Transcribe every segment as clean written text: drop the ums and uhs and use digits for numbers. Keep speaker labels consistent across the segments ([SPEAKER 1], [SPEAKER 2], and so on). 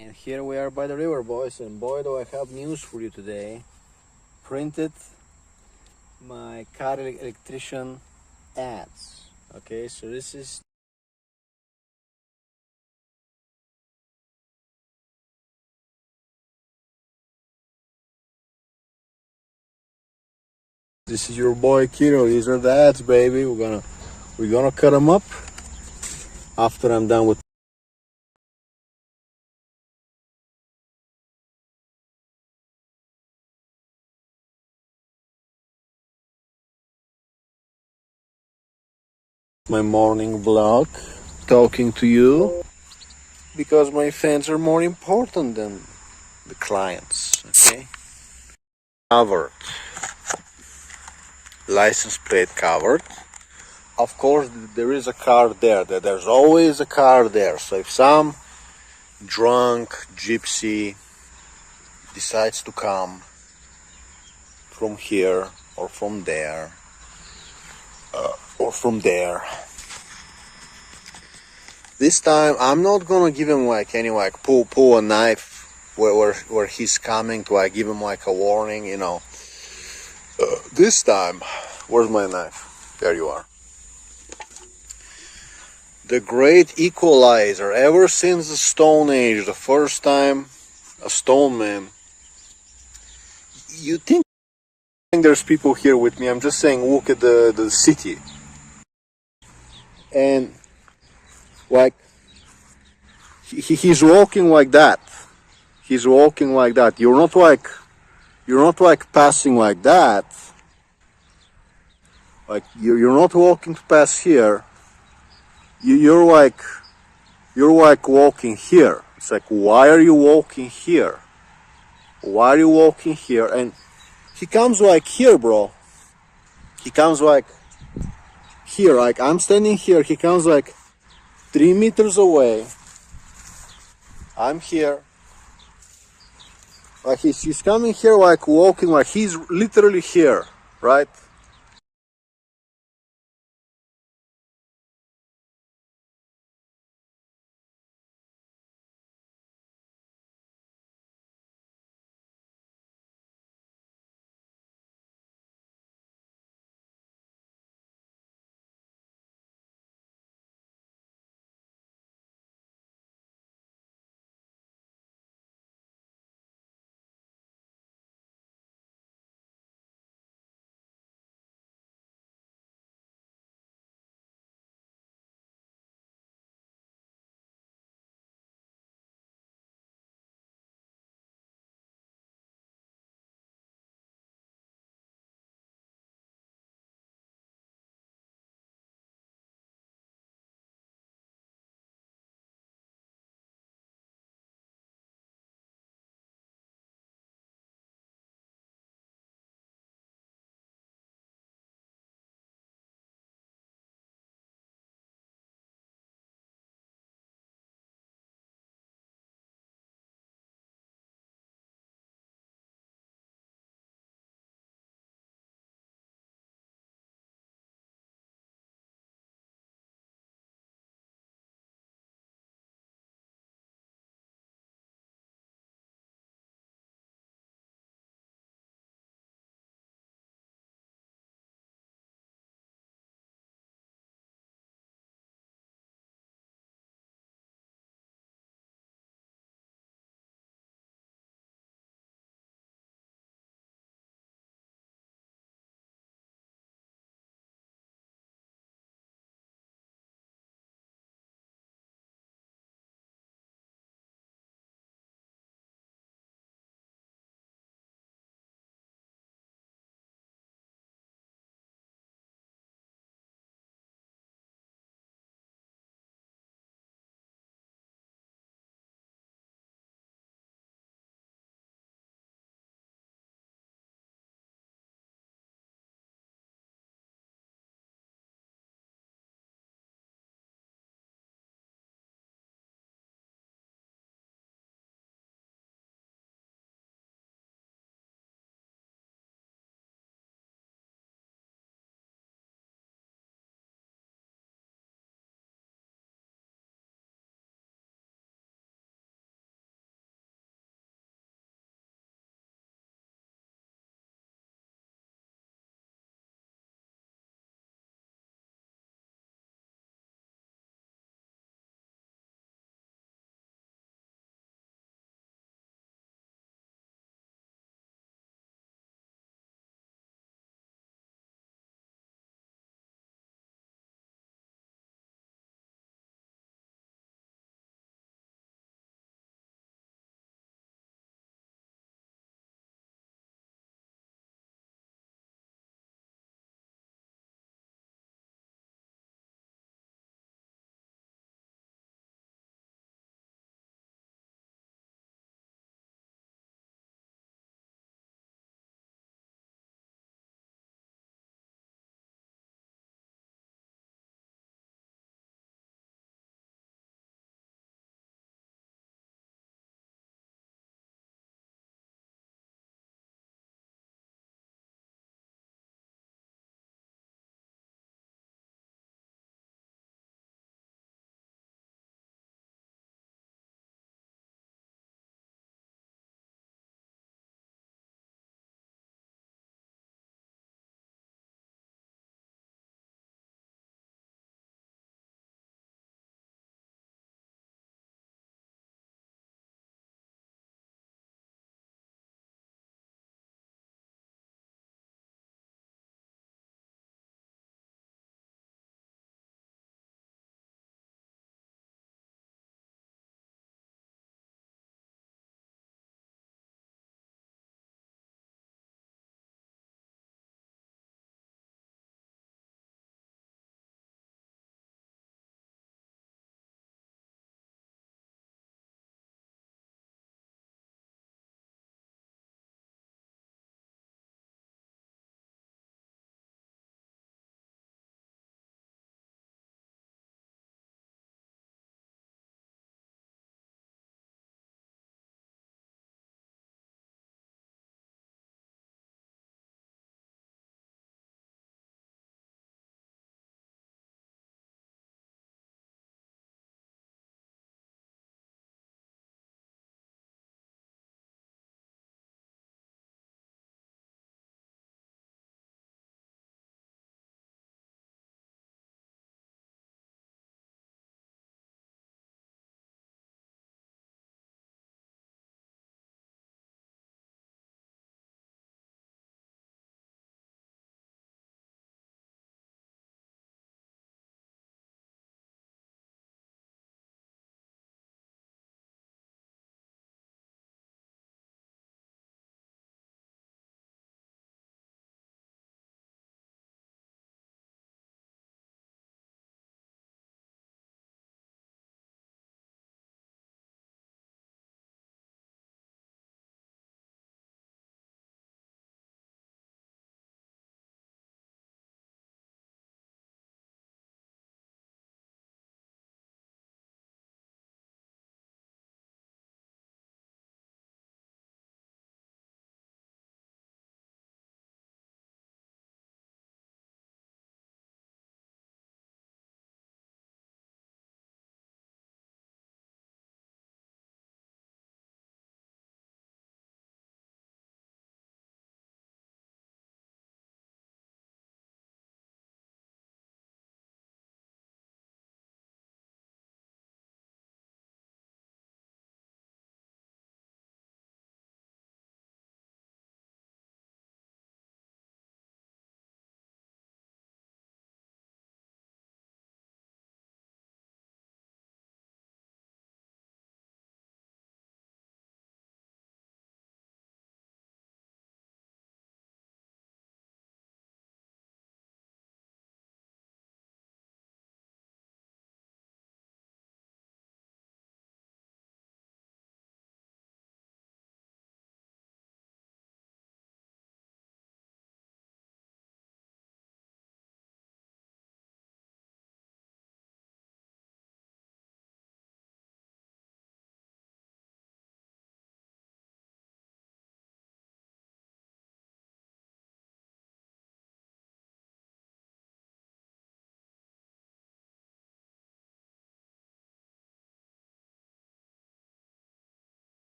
[SPEAKER 1] And here we are by the river, boys, and boy do I have news for you today. Printed my car electrician ads. Okay, so this is your boy Kiro. These are the ads, baby. We're gonna cut them up after I'm done with my morning vlog, talking to you because my fans are more important than the clients. Okay, covered, license plate covered. Of course, there is a car there. There's always a car there. So if some drunk gypsy decides to come from here or from there or from there, this time I'm not gonna give him like any like pull a knife where he's coming to like give him like a warning, you know. This time, where's my knife? There you are. The great equalizer. Ever since the Stone Age, the first time a stone man. You think there's people here with me? I'm just saying, look at the city, and like he's walking like that. He's walking like that. You're not like passing like that. Like you're not walking to pass here. You're like walking here. It's like, why are you walking here? Why are you walking here? And he comes like here, bro. He comes like here. Like I'm standing here. He comes like 3 meters away. I'm here. Like he's coming here, like walking, like he's literally here, right?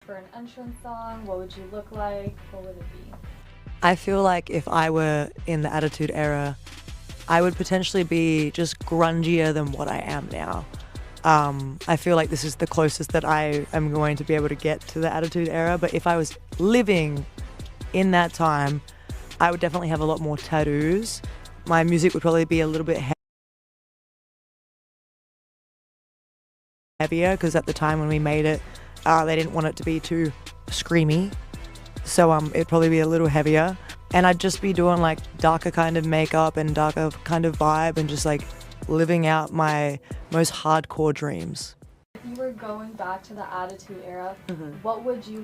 [SPEAKER 2] For an entrance song, what would you look like? What would it be?
[SPEAKER 3] I feel like if I were in the Attitude Era, I would potentially be just grungier than what I am now. I feel like this is the closest that I am going to be able to get to the Attitude Era, but if I was living in that time, I would definitely have a lot more tattoos. My music would probably be a little bit heavier because at the time when we made it, they didn't want it to be too screamy. So it'd probably be a little heavier. And I'd just be doing like darker kind of makeup and darker kind of vibe and just like living out my most hardcore dreams.
[SPEAKER 2] If you were going back to the Attitude Era, what would you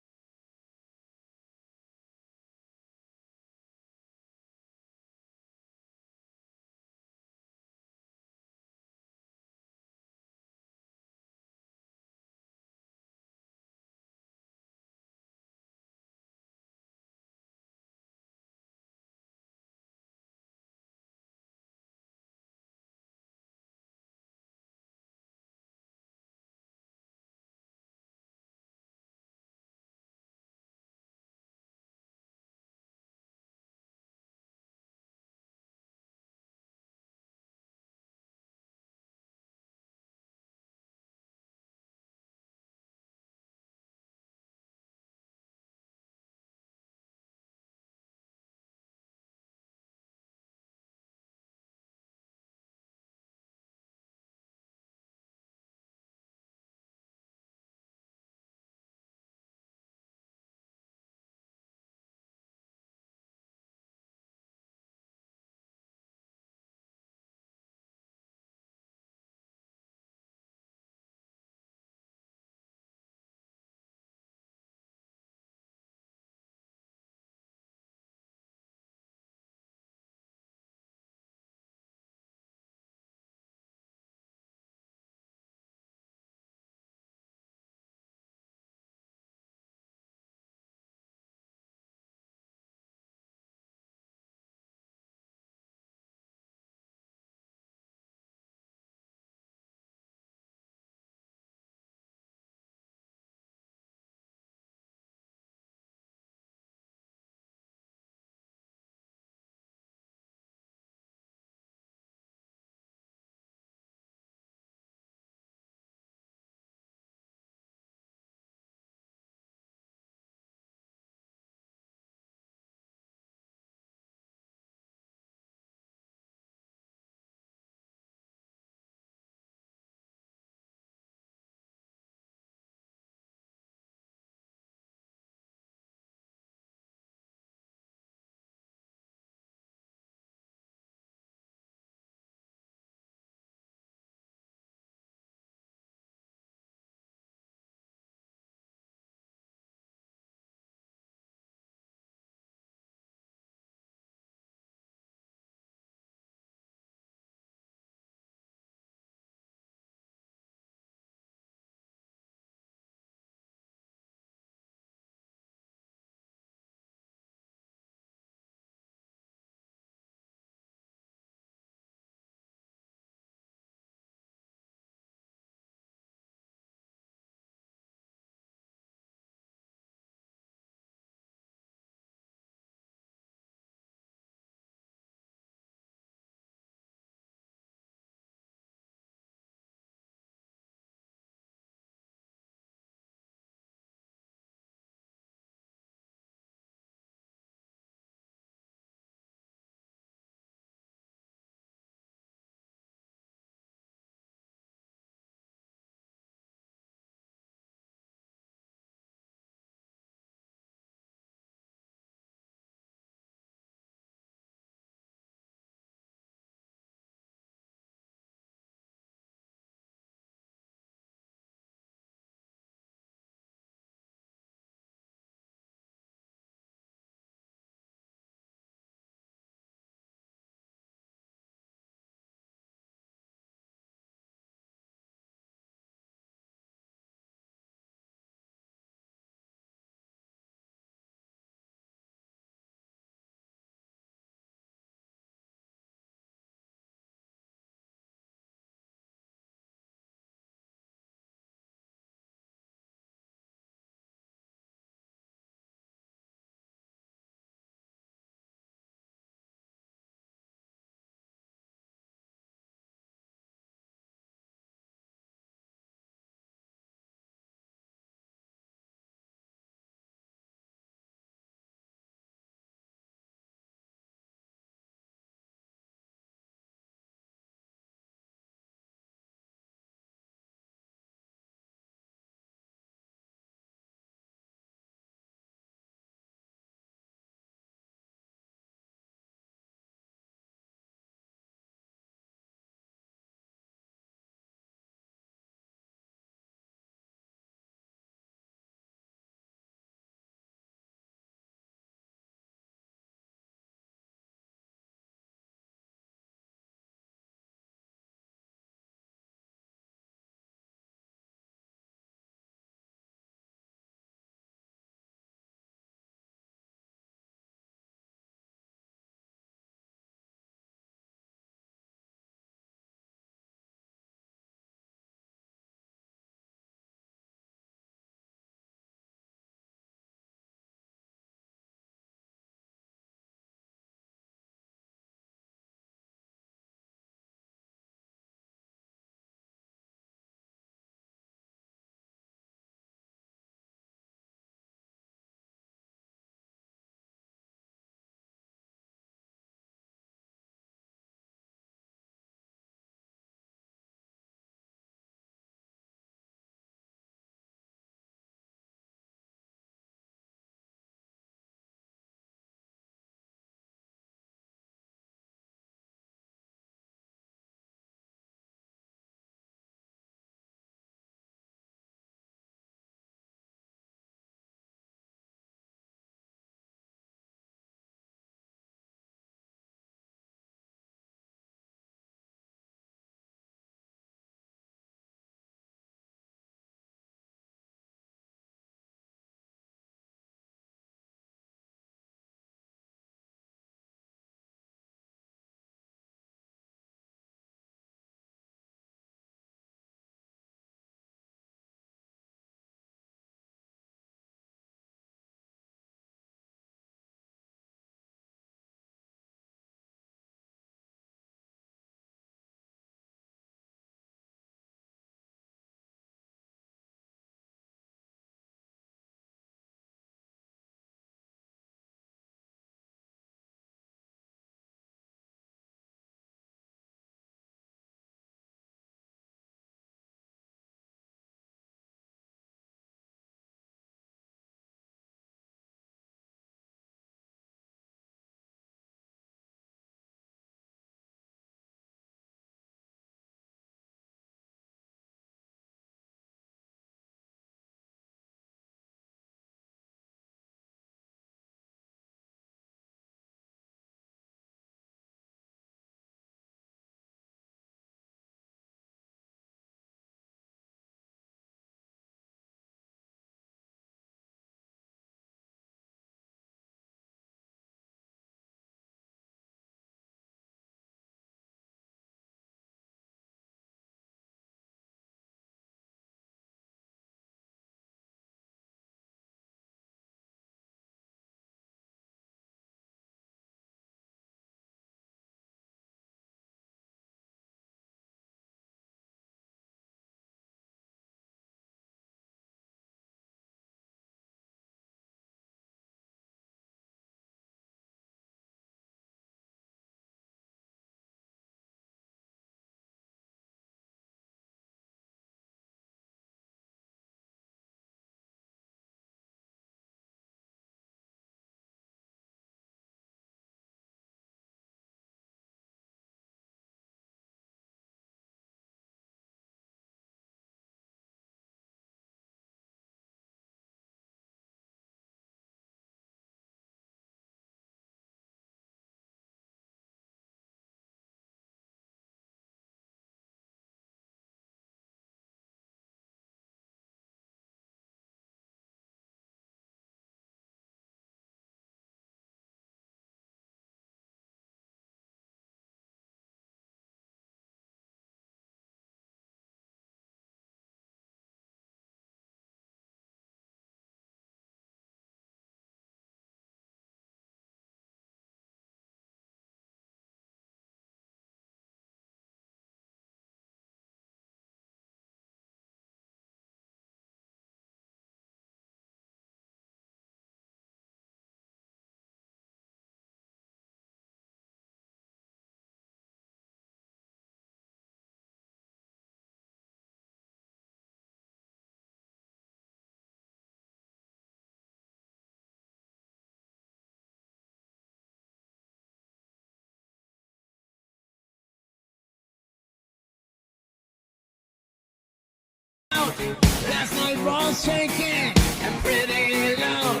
[SPEAKER 4] rolls shaking and pretty low.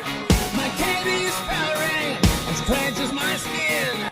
[SPEAKER 4] My Katie's powering as clenches my skin.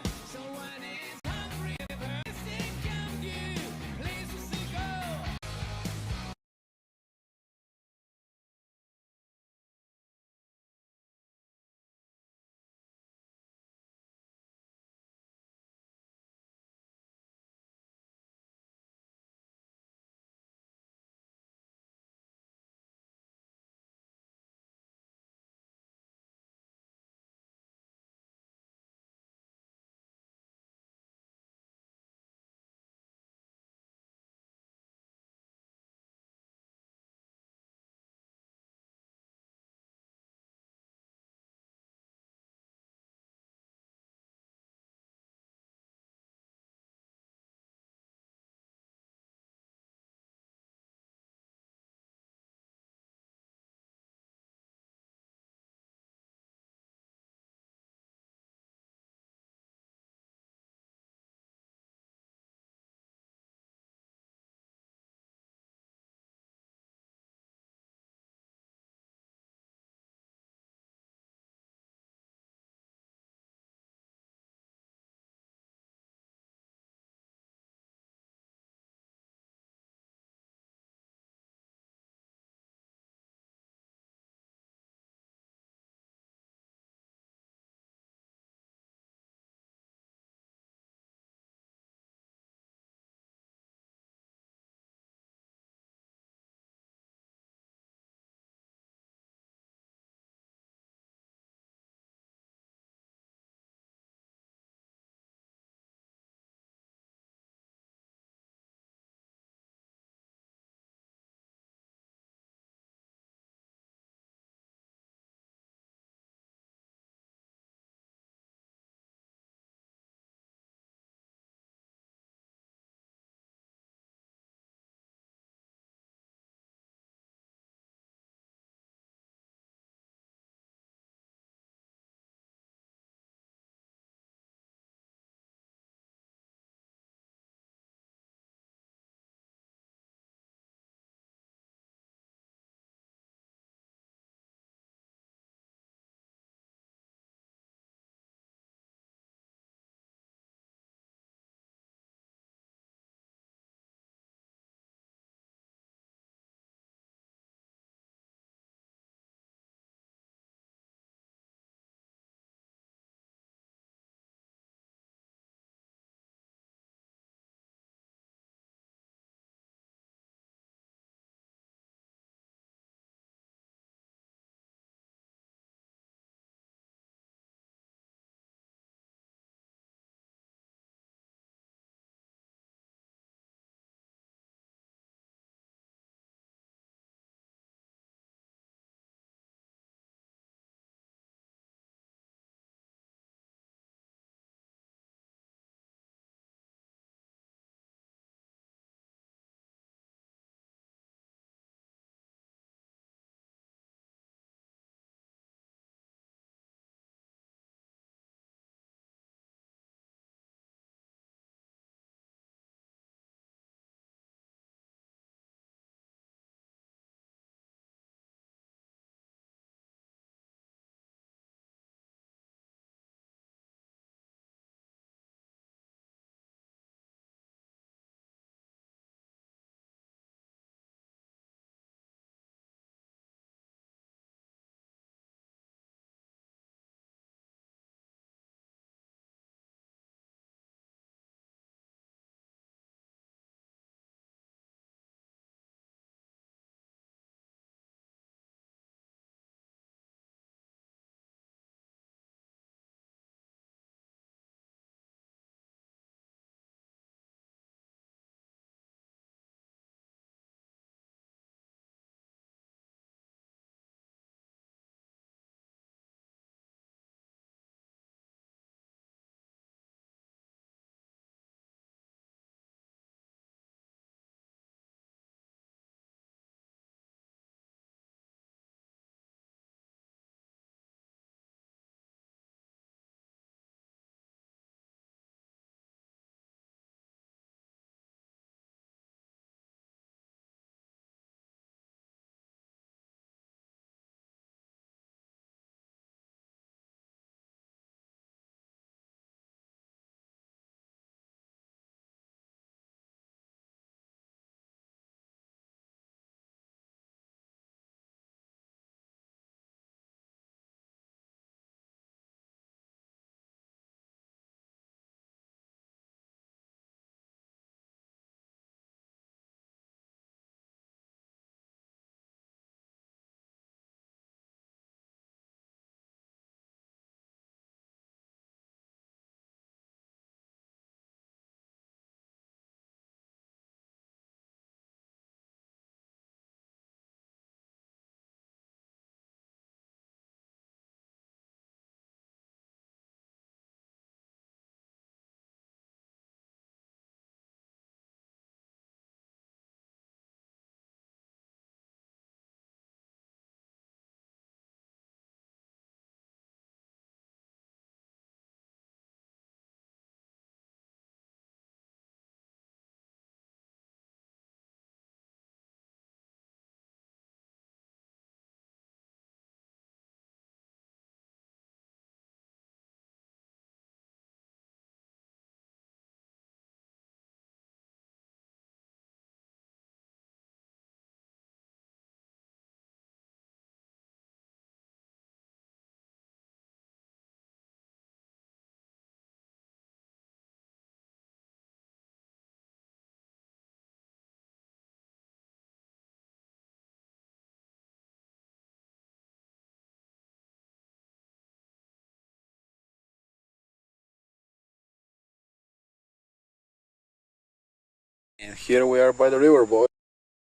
[SPEAKER 1] And here we are by the river, boy,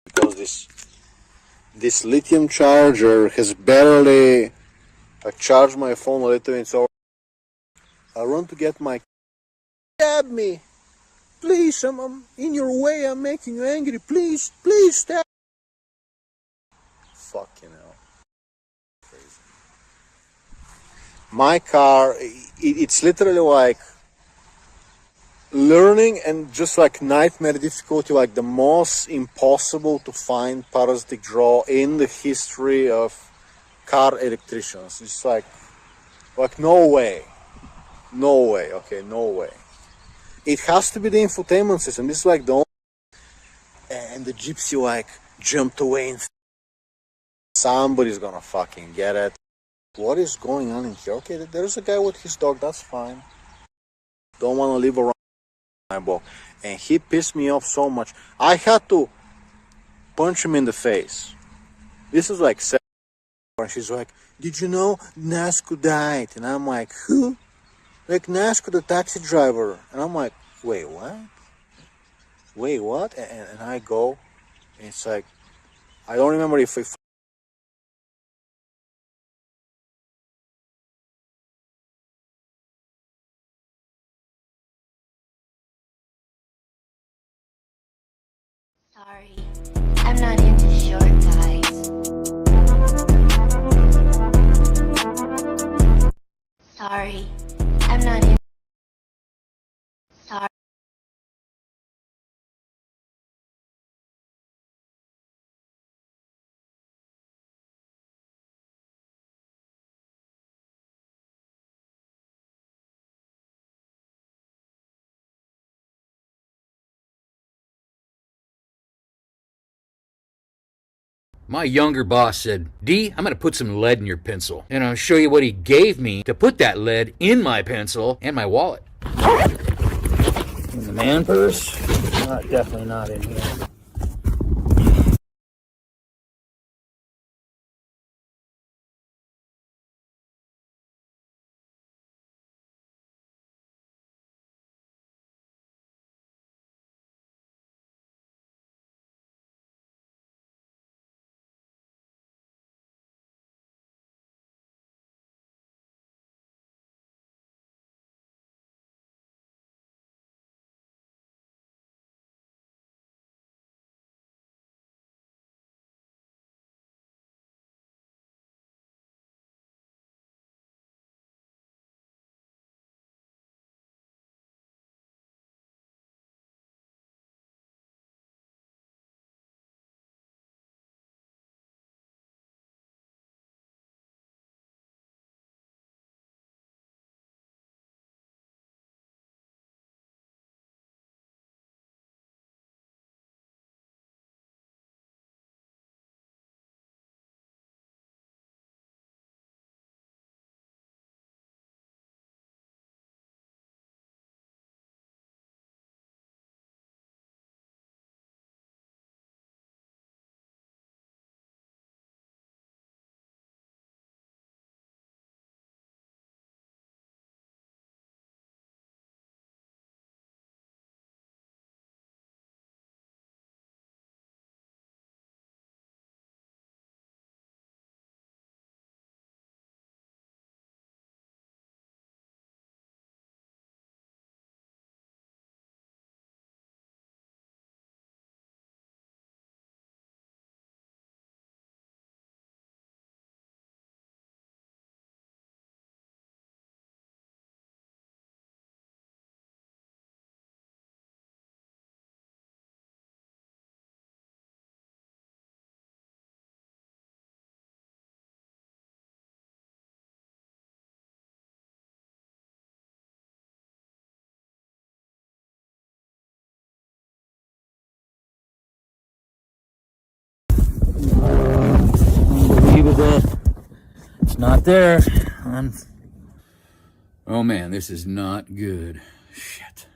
[SPEAKER 1] because this lithium charger has barely charged my phone a little bit, so I run to get my. Stab me, please! I'm in your way. I'm making you angry. Please, please stab. Fucking hell, crazy. My car, it's literally like learning and just like nightmare difficulty, like the most impossible to find parasitic draw in the history of car electricians. It's like no way, okay, no way. It has to be the infotainment system. This is like the only, and the gypsy like jumped away and somebody's gonna fucking get it. What is going on in here? Okay, there's a guy with his dog, that's fine. Don't want to live around my ball. And he pissed me off so much. I had to punch him in the face. This is like 7. And she's like, did you know Nasco died? And I'm like, who? Like Nasco, the taxi driver. And I'm like, wait, what? Wait, what? And I go, and it's like, I don't remember if
[SPEAKER 5] Sorry, I'm not into short guys. Sorry, I'm not into. Sorry.
[SPEAKER 6] My younger boss said, D, I'm going to put some lead in your pencil. And I'll show you what he gave me to put that lead in my pencil and my wallet. In the man purse? Definitely not in here. Unbelievable. It's not there. Oh man, this is not good. Shit.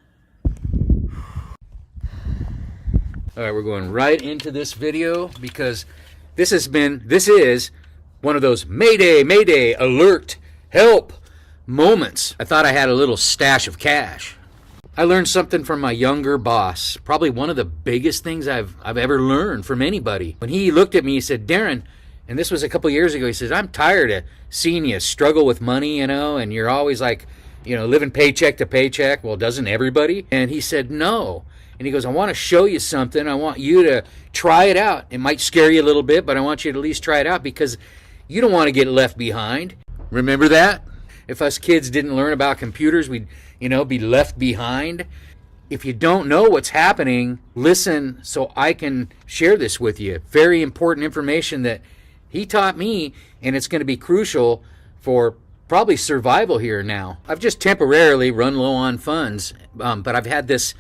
[SPEAKER 6] Alright, we're going right into this video because this is one of those Mayday, Mayday, alert, help moments. I thought I had a little stash of cash. I learned something from my younger boss, probably one of the biggest things I've ever learned from anybody. When he looked at me, he said, Darren, and this was a couple years ago, he says, I'm tired of seeing you struggle with money, and you're always like, living paycheck to paycheck. Well, doesn't everybody? And he said, no. And he goes, I want to show you something. I want you to try it out. It might scare you a little bit, but I want you to at least try it out because you don't want to get left behind. Remember that? If us kids didn't learn about computers, we'd, be left behind. If you don't know what's happening, listen so I can share this with you. Very important information that he taught me, and it's going to be crucial for probably survival here now. I've just temporarily run low on funds, but I've had this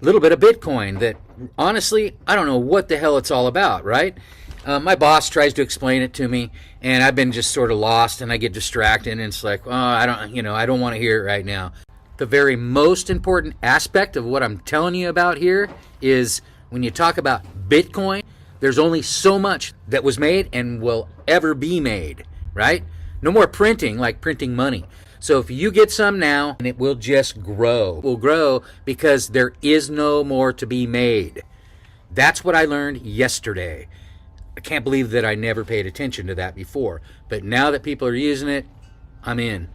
[SPEAKER 6] little bit of Bitcoin that, honestly, I don't know what the hell it's all about, right? My boss tries to explain it to me, and I've been just sort of lost, and I get distracted, and it's like, I don't want to hear it right now. The very most important aspect of what I'm telling you about here is when you talk about Bitcoin, there's only so much that was made and will ever be made, right? No more printing like printing money. So if you get some now, and it will just grow. It will grow because there is no more to be made. That's what I learned yesterday. I can't believe that I never paid attention to that before. But now that people are using it, I'm in.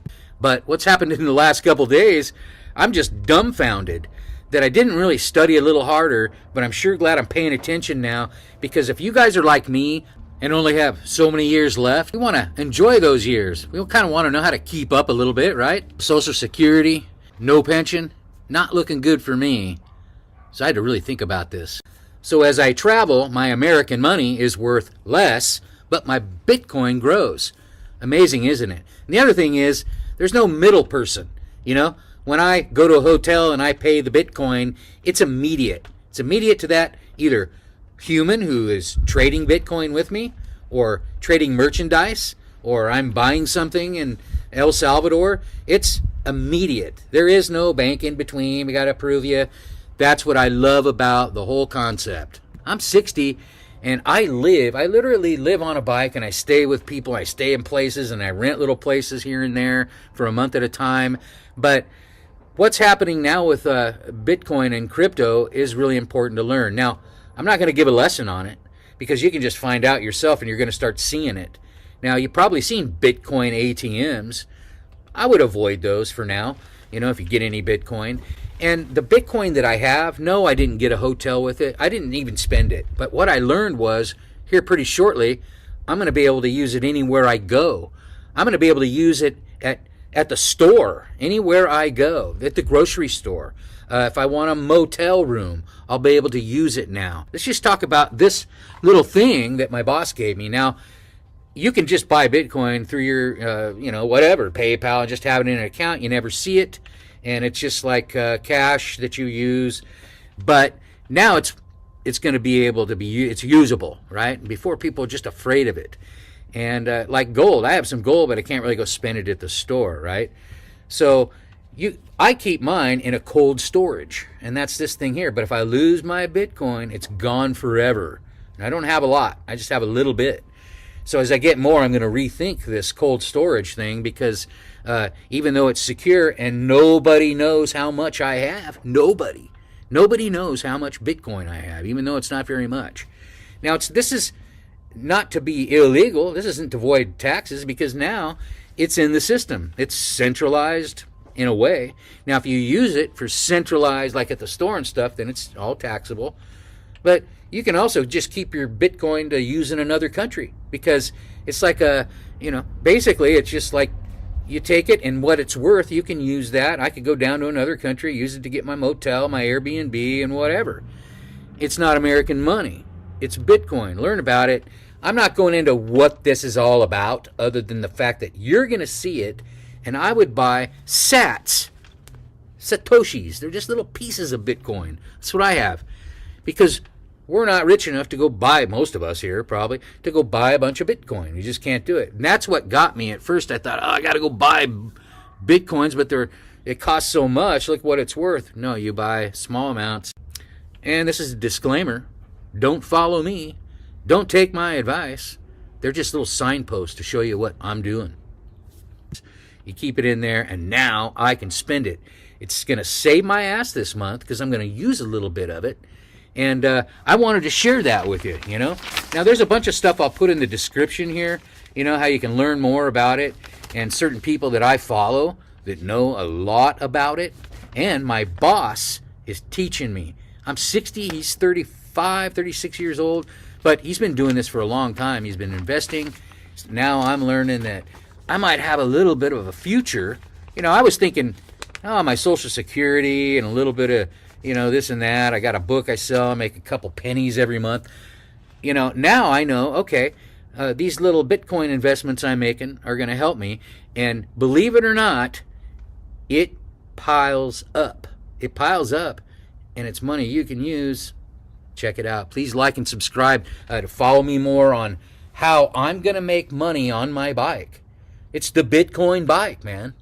[SPEAKER 6] But what's happened in the last couple days, I'm just dumbfounded that I didn't really study a little harder, but I'm sure glad I'm paying attention now, because if you guys are like me and only have so many years left, we want to enjoy those years. We kind of want to know how to keep up a little bit, right? Social Security, no pension, not looking good for me. So I had to really think about this. So as I travel, my American money is worth less, but my Bitcoin grows. Amazing, isn't it? And the other thing is, there's no middle person. When I go to a hotel and I pay the Bitcoin, it's immediate. It's immediate to that either human who is trading Bitcoin with me, or trading merchandise, or I'm buying something in El Salvador. It's immediate. There is no bank in between. We got to approve you. That's what I love about the whole concept. I'm 60 and I literally live on a bike, and I stay with people. I stay in places, and I rent little places here and there for a month at a time. But what's happening now with Bitcoin and crypto is really important to learn. Now, I'm not going to give a lesson on it because you can just find out yourself, and you're going to start seeing it. Now, you've probably seen Bitcoin ATMs. I would avoid those for now, if you get any Bitcoin. And the Bitcoin that I have, no, I didn't get a hotel with it. I didn't even spend it. But what I learned was, here pretty shortly, I'm going to be able to use it anywhere I go. I'm going to be able to use it at the store, anywhere I go, at the grocery store. If I want a motel room, I'll be able to use it now. Let's just talk about this little thing that my boss gave me. Now, you can just buy Bitcoin through your, whatever, PayPal, just have it in an account. You never see it. And it's just like cash that you use. But now it's going to be able to be, it's usable, right? Before, people are just afraid of it. And like gold, I have some gold, but I can't really go spend it at the store, right? So I keep mine in a cold storage, and that's this thing here. But if I lose my Bitcoin, it's gone forever. And I don't have a lot. I just have a little bit. So as I get more, I'm going to rethink this cold storage thing, because even though it's secure and nobody knows how much I have, nobody knows how much Bitcoin I have, even though it's not very much. Now, this is not to be illegal. This isn't to avoid taxes, because now it's in the system. It's centralized in a way. Now, if you use it for centralized, like at the store and stuff, then it's all taxable. But you can also just keep your Bitcoin to use in another country, because it's like basically it's just like you take it and what it's worth, you can use that. I could go down to another country, use it to get my motel, my Airbnb, and whatever. It's not American money. It's Bitcoin. Learn about it. I'm not going into what this is all about, other than the fact that you're going to see it, and I would buy Satoshis. They're just little pieces of Bitcoin. That's what I have. Because we're not rich enough to go buy, most of us here probably, to go buy a bunch of Bitcoin. You just can't do it. And that's what got me. At first I thought, I got to go buy Bitcoins, but it costs so much. Look what it's worth. No, you buy small amounts. And this is a disclaimer. Don't follow me. Don't take my advice. They're just little signposts to show you what I'm doing. You keep it in there, and now I can spend it. It's going to save my ass this month because I'm going to use a little bit of it. And I wanted to share that with you, you know. Now, there's a bunch of stuff I'll put in the description here, you know, how you can learn more about it, and certain people that I follow that know a lot about it. And my boss is teaching me. I'm 60, he's 35, 36 years old, but he's been doing this for a long time. He's been investing. Now I'm learning that I might have a little bit of a future. You know, I was thinking, oh, my Social Security and a little bit of, you know, this and that. I got a book I sell, I make a couple pennies every month. You know, now I know, okay, these little Bitcoin investments I'm making are going to help me. And believe it or not, it piles up. It piles up, and it's money you can use. Check it out. Please like and subscribe to follow me more on how I'm going to make money on my bike. It's the Bitcoin bike, man.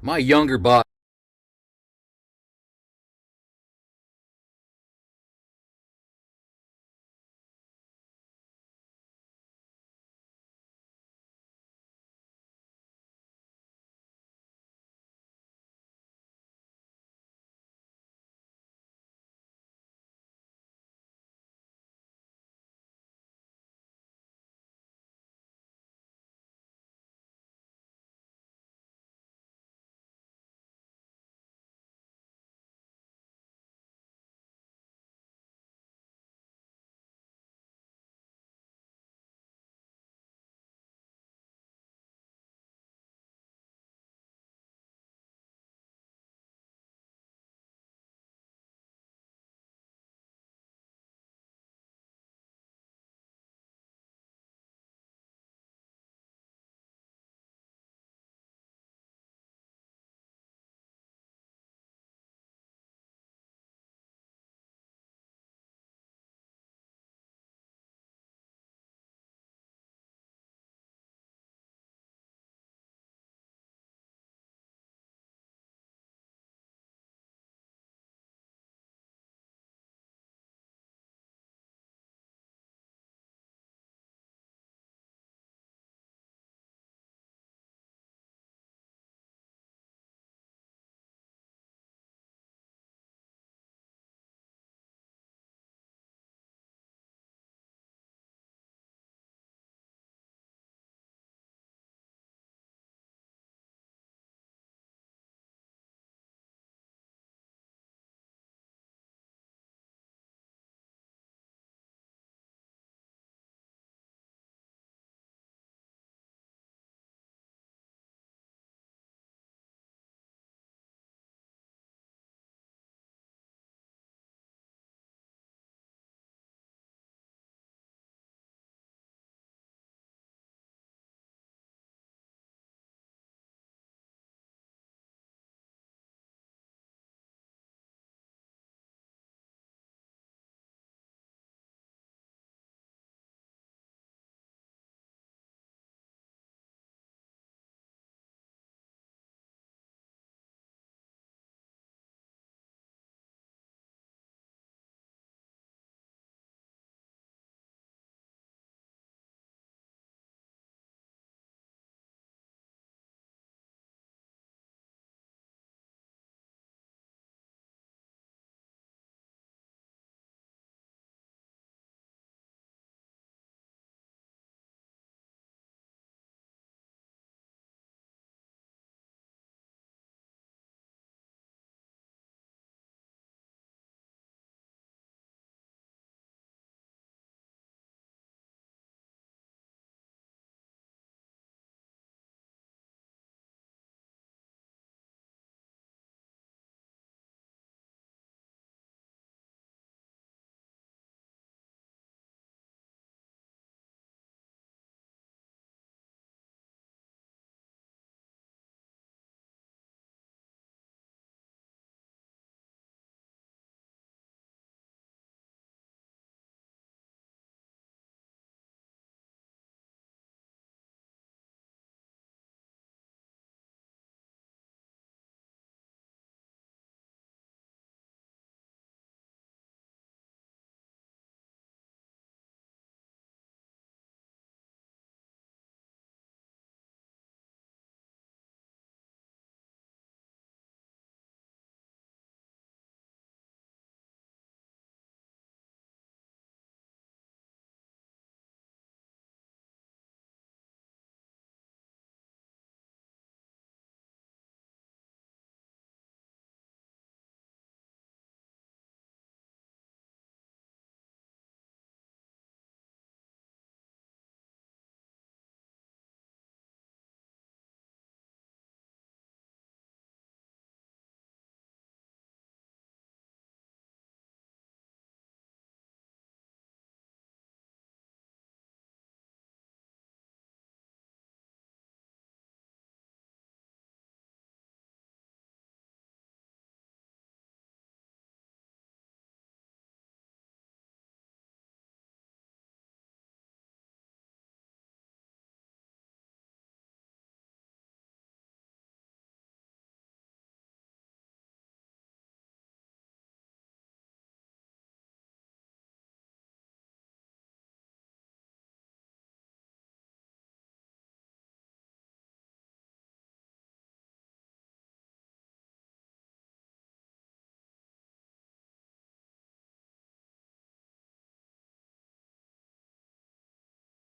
[SPEAKER 6] My younger boss.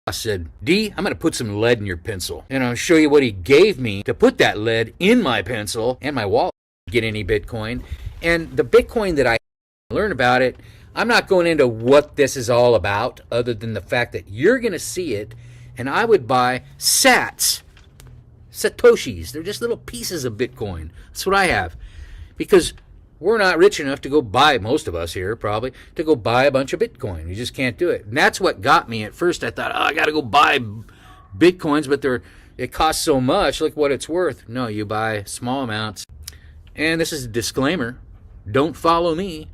[SPEAKER 6] boss said, D, I'm going to put some lead in your pencil. And I'll show you what he gave me to put that lead in my pencil and my wallet. Get any Bitcoin. And the Bitcoin that I learned about it, I'm not going into what this is all about other than the fact that you're going to see it. And I would buy sats, satoshis. They're just little pieces of Bitcoin. That's what I have. Because we're not rich enough to go buy, most of us here probably, to go buy a bunch of Bitcoin. You just can't do it. And that's what got me. At first I thought, oh, I got to go buy Bitcoins, but it costs so much. Look what it's worth. No, you buy small amounts. And this is a disclaimer. Don't follow me.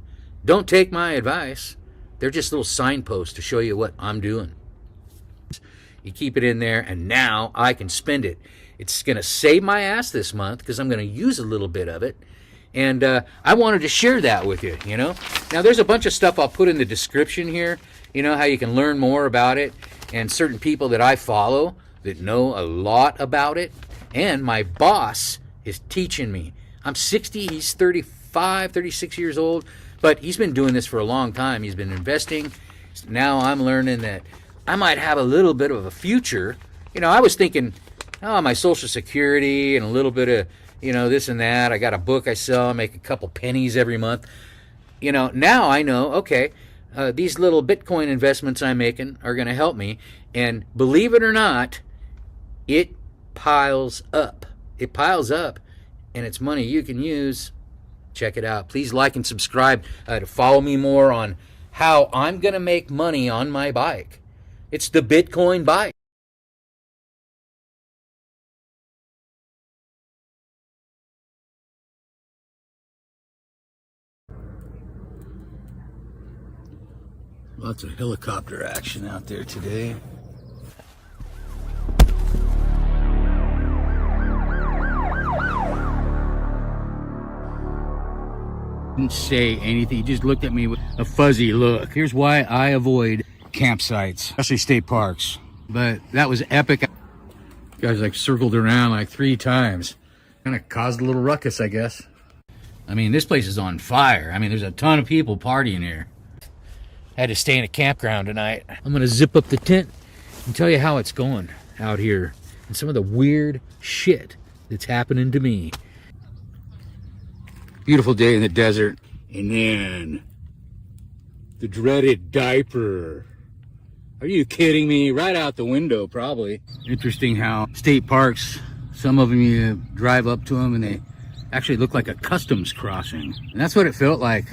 [SPEAKER 6] Don't take my advice. They're just little signposts to show you what I'm doing. You keep it in there, and now I can spend it. It's going to save my ass this month because I'm going to use a little bit of it. And I wanted to share that with you, you know. Now, there's a bunch of stuff I'll put in the description here, you know, how you can learn more about it, and certain people that I follow that know a lot about it. And my boss is teaching me. I'm 60, he's 35, 36 years old, but he's been doing this for a long time. He's been investing. Now I'm learning that I might have a little bit of a future. You know, I was thinking, oh, my Social Security and a little bit of, you know, this and that. I got a book I sell, I make a couple pennies every month. You know, now I know, okay, these little Bitcoin investments I'm making are going to help me. And believe it or not, it piles up. It piles up, and it's money you can use. Check it out. Please like and subscribe to follow me more on how I'm going to make money on my bike. It's the Bitcoin bike. Lots of helicopter action out there today. Didn't say anything. He just looked at me with a fuzzy look. Here's why I avoid campsites, especially state parks. But that was epic. Guys like circled around like 3 times. Kind of caused a little ruckus, I guess. I mean, this place is on fire. I mean, there's a ton of people partying here. I had to stay in a campground tonight. I'm gonna zip up the tent and tell you how it's going out here and some of the weird shit that's happening to me. Beautiful day in the desert. And then the dreaded diaper. Are you kidding me? Right out the window, probably. Interesting how state parks, some of them you drive up to them and they actually look like a customs crossing. And that's what it felt like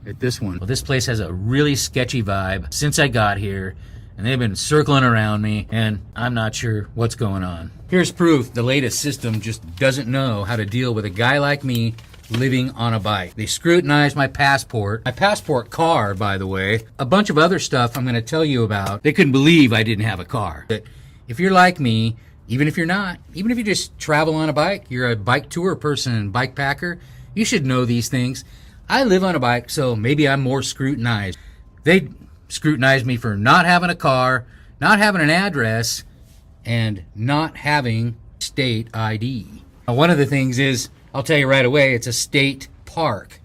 [SPEAKER 6] at this one. Well, this place has a really sketchy vibe since I got here, and they've been circling around me, and I'm not sure what's going on. Here's proof the latest system just doesn't know how to deal with a guy like me living on a bike. They scrutinized my passport card, by the way, a bunch of other stuff I'm going to tell you about. They couldn't believe I didn't have a car. But if you're like me, even if you're not, even if you just travel on a bike, you're a bike tour person, bike packer, you should know these things. I live on a bike, so maybe I'm more scrutinized. They scrutinized me for not having a car, not having an address, and not having state ID. Now, one of the things is, I'll tell you right away, it's a state park.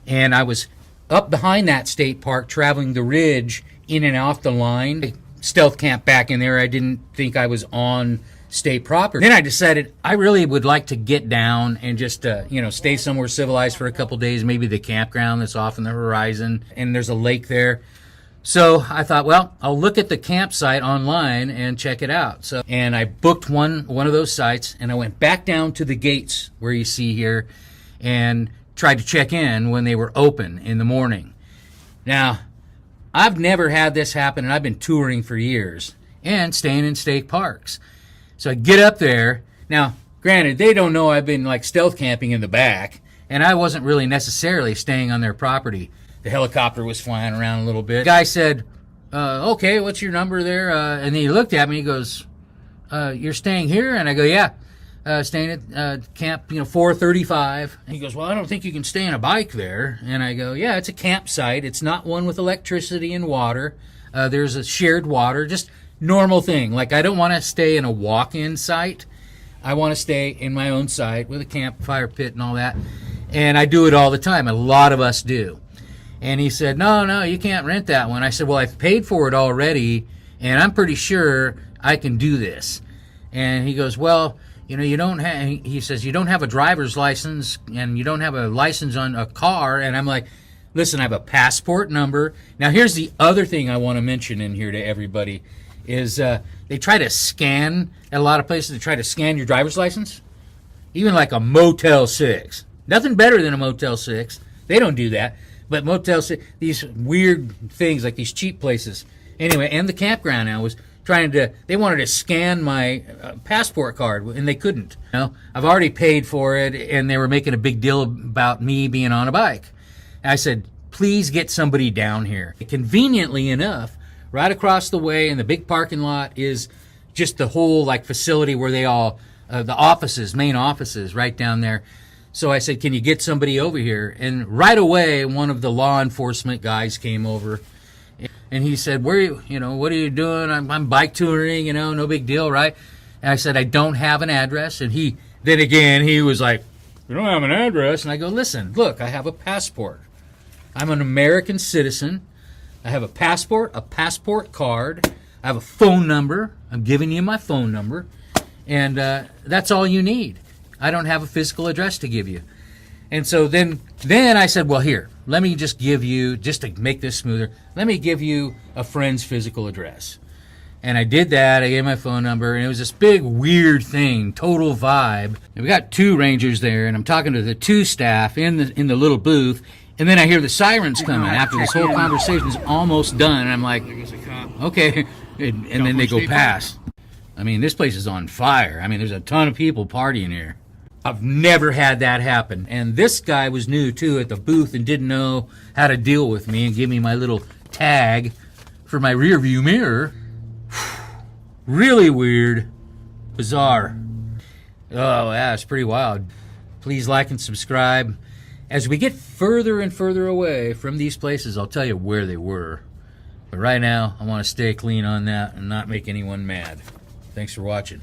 [SPEAKER 6] And I was up behind that state park traveling the ridge in and off the line. I stealth camped back in there. I didn't think I was on state property. Then I decided I really would like to get down and just, stay somewhere civilized for a couple days, maybe the campground that's off in the horizon, and there's a lake there. So I thought, well, I'll look at the campsite online and check it out. And I booked one of those sites, and I went back down to the gates where you see here and tried to check in when they were open in the morning. Now, I've never had this happen, and I've been touring for years and staying in state parks. So I get up there. Now, granted, they don't know I've been like stealth camping in the back, and I wasn't really necessarily staying on their property. The helicopter was flying around a little bit. The guy said, okay, what's your number there? And he looked at me, he goes, you're staying here? And I go, yeah, staying at camp, 435. And he goes, well, I don't think you can stay on a bike there. And I go, yeah, it's a campsite. It's not one with electricity and water. There's a shared water, just normal thing. Like, I don't want to stay in a walk-in site. I want to stay in my own site with a campfire pit and all that. And I do it all the time. A lot of us do. And he said, no, you can't rent that one. I said, well, I've paid for it already, and I'm pretty sure I can do this. And he goes, well, you know, you don't have, he says, you don't have a driver's license and you don't have a license on a car. And I'm like, listen, I have a passport number. Now, here's the other thing I want to mention in here to everybody is they try to scan, at a lot of places, they try to scan your driver's license. Even like a Motel 6. Nothing better than a Motel 6. They don't do that. But Motel 6, these weird things like these cheap places. Anyway, and the campground now was they wanted to scan my passport card, and they couldn't. You know, I've already paid for it, and they were making a big deal about me being on a bike. And I said, please get somebody down here. Conveniently enough, right across the way in the big parking lot is just the whole like facility where they all, the offices, main offices right down there. So I said, can you get somebody over here? And right away, one of the law enforcement guys came over. And he said, what are you doing? I'm bike touring, no big deal, right? And I said, I don't have an address. And he was like, you don't have an address? And I go, listen, look, I have a passport. I'm an American citizen. I have a passport card. I have a phone number. I'm giving you my phone number. And that's all you need. I don't have a physical address to give you. And so then I said, well, here, let me just give you, just to make this smoother, let me give you a friend's physical address. And I did that. I gave my phone number, and it was this big, weird thing, total vibe. And we got 2 rangers there, and I'm talking to the 2 staff in the little booth, and then I hear the sirens coming after this whole conversation is almost done, and I'm like, okay. And then they go past. I mean, this place is on fire. I mean, there's a ton of people partying here. I've never had that happen. And this guy was new, too, at the booth and didn't know how to deal with me and give me my little tag for my rear view mirror. Really weird. Bizarre. Oh, yeah, it's pretty wild. Please like and subscribe. As we get further and further away from these places, I'll tell you where they were. But right now, I want to stay clean on that and not make anyone mad. Thanks for watching.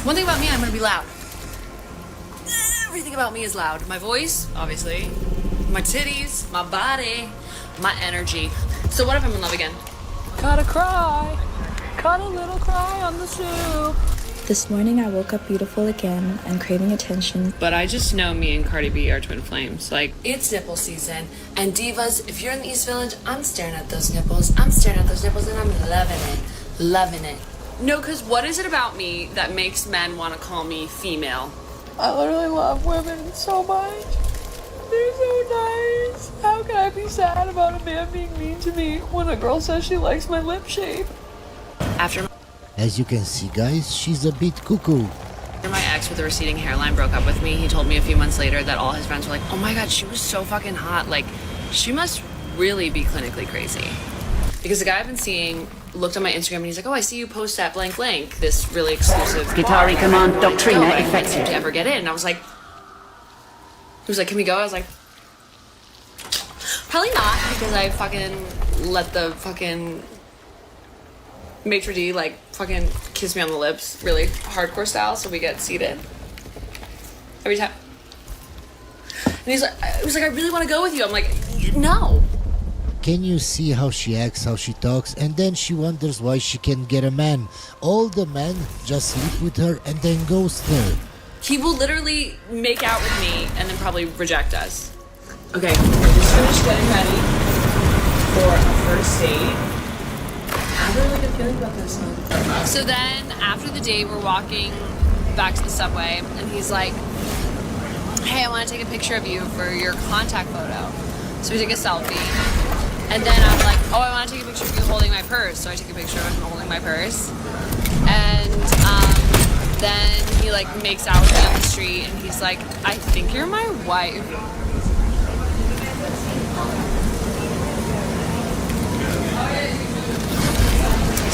[SPEAKER 7] One thing about me, I'm gonna be loud. Everything about me is loud. My voice, obviously. My titties, my body, my energy. So what if I'm in love again? Gotta cry. Got a little cry on the soup.
[SPEAKER 8] This morning I woke up beautiful again and craving attention.
[SPEAKER 7] But I just know me and Cardi B are twin flames. Like, it's nipple season. And divas, if you're in the East Village, I'm staring at those nipples. I'm staring at those nipples and I'm loving it. Loving it. No, because what is it about me that makes men want to call me female? I literally love women so much. They're so nice. How can I be sad about a man being mean to me when a girl says she likes my lip shape?
[SPEAKER 9] As you can see, guys, she's a bit cuckoo.
[SPEAKER 7] After my ex with a receding hairline broke up with me, he told me a few months later that all his friends were like, oh my god, she was so fucking hot. Like, she must really be clinically crazy. Because the guy I've been seeing looked on my Instagram and he's like, oh, I see you post at blank blank, this really exclusive
[SPEAKER 10] Guitari Command Doctrina effective.
[SPEAKER 7] To ever get in. And I was like, he was like, can we go? I was like, probably not, because I fucking let the fucking maitre d' like fucking kiss me on the lips, really hardcore style, so we get seated every time. And he was like, I really want to go with you. I'm like, no.
[SPEAKER 9] Can you see how she acts, how she talks, and then she wonders why she can't get a man. All the men just sleep with her and then ghost her.
[SPEAKER 7] He will literally make out with me and then probably reject us. Okay, we're just finished getting ready for a first date. I have a really good feeling about this one. So then, after the date, we're walking back to the subway, and he's like, hey, I want to take a picture of you for your contact photo. So we take a selfie. And then I'm like, oh, I want to take a picture of you holding my purse. So I take a picture of him holding my purse. And then he like makes out with me on the street, and he's like, "I think you're my wife."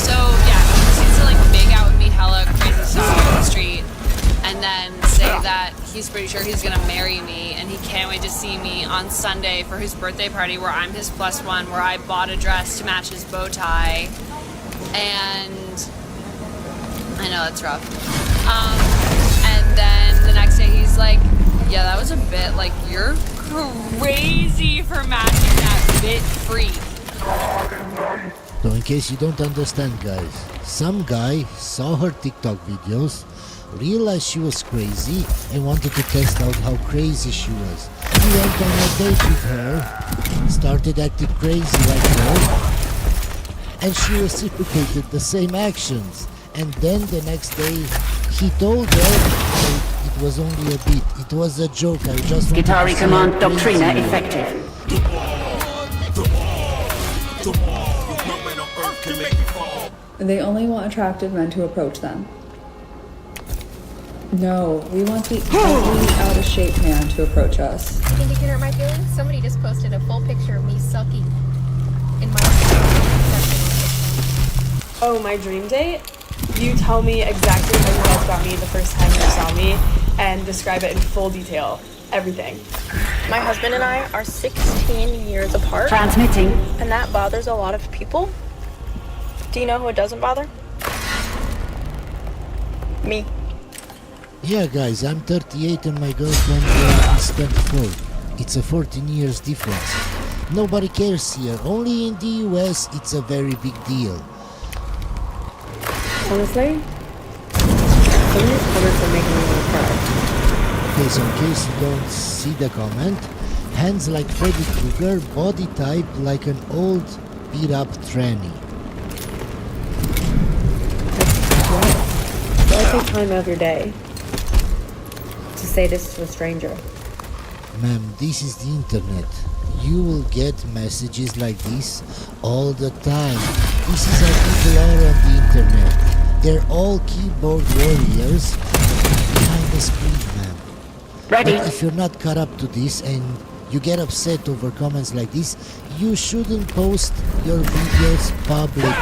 [SPEAKER 7] So yeah, he seems to like make out with me hella crazy style on the street, and then say that he's pretty sure he's gonna marry me, and he can't wait to see me on Sunday for his birthday party where I'm his +1, where I bought a dress to match his bow tie. And I know that's rough. And then the next day he's like, yeah, that was a bit, like, you're crazy for matching that bit free.
[SPEAKER 9] So in case you don't understand, guys, some guy saw her TikTok videos, realized she was crazy, and wanted to test out how crazy she was. He went on a date with her, started acting crazy like her, and she reciprocated the same actions. And then the next day, he told her that it was only a bit, it was a joke, I just wanted
[SPEAKER 10] Guitari
[SPEAKER 9] to see
[SPEAKER 10] command
[SPEAKER 9] how crazy
[SPEAKER 10] Doctrina
[SPEAKER 9] you were.
[SPEAKER 10] effective.
[SPEAKER 8] They only want attractive men to approach them. No, we want the ugly, out of shape man to approach us.
[SPEAKER 5] You think you can hurt my feelings? Somebody just posted a full picture of me sucking in my.
[SPEAKER 2] Oh, my dream date? You tell me exactly how you felt about me the first time you saw me and describe it in full detail. Everything.
[SPEAKER 11] My husband and I are 16 years apart.
[SPEAKER 10] Transmitting.
[SPEAKER 11] And that bothers a lot of people. Do you know who it doesn't bother? Me.
[SPEAKER 9] Yeah, guys, I'm 38 and my girlfriend is 24. It's a 14 years difference. Nobody cares here. Only in the US it's a very big deal.
[SPEAKER 12] Honestly, some of these comments are making me want to cry.
[SPEAKER 9] Okay, so in case you don't see the comment, hands like Freddy Krueger, body type like an old beat up tranny.
[SPEAKER 12] Why take time out of your day to say this to a stranger?
[SPEAKER 9] Ma'am, this is the internet. You will get messages like this all the time. This is how people are on the internet. They're all keyboard warriors behind the screen, ma'am.
[SPEAKER 10] Ready.
[SPEAKER 9] But if you're not caught up to this and you get upset over comments like this, you shouldn't post your videos publicly.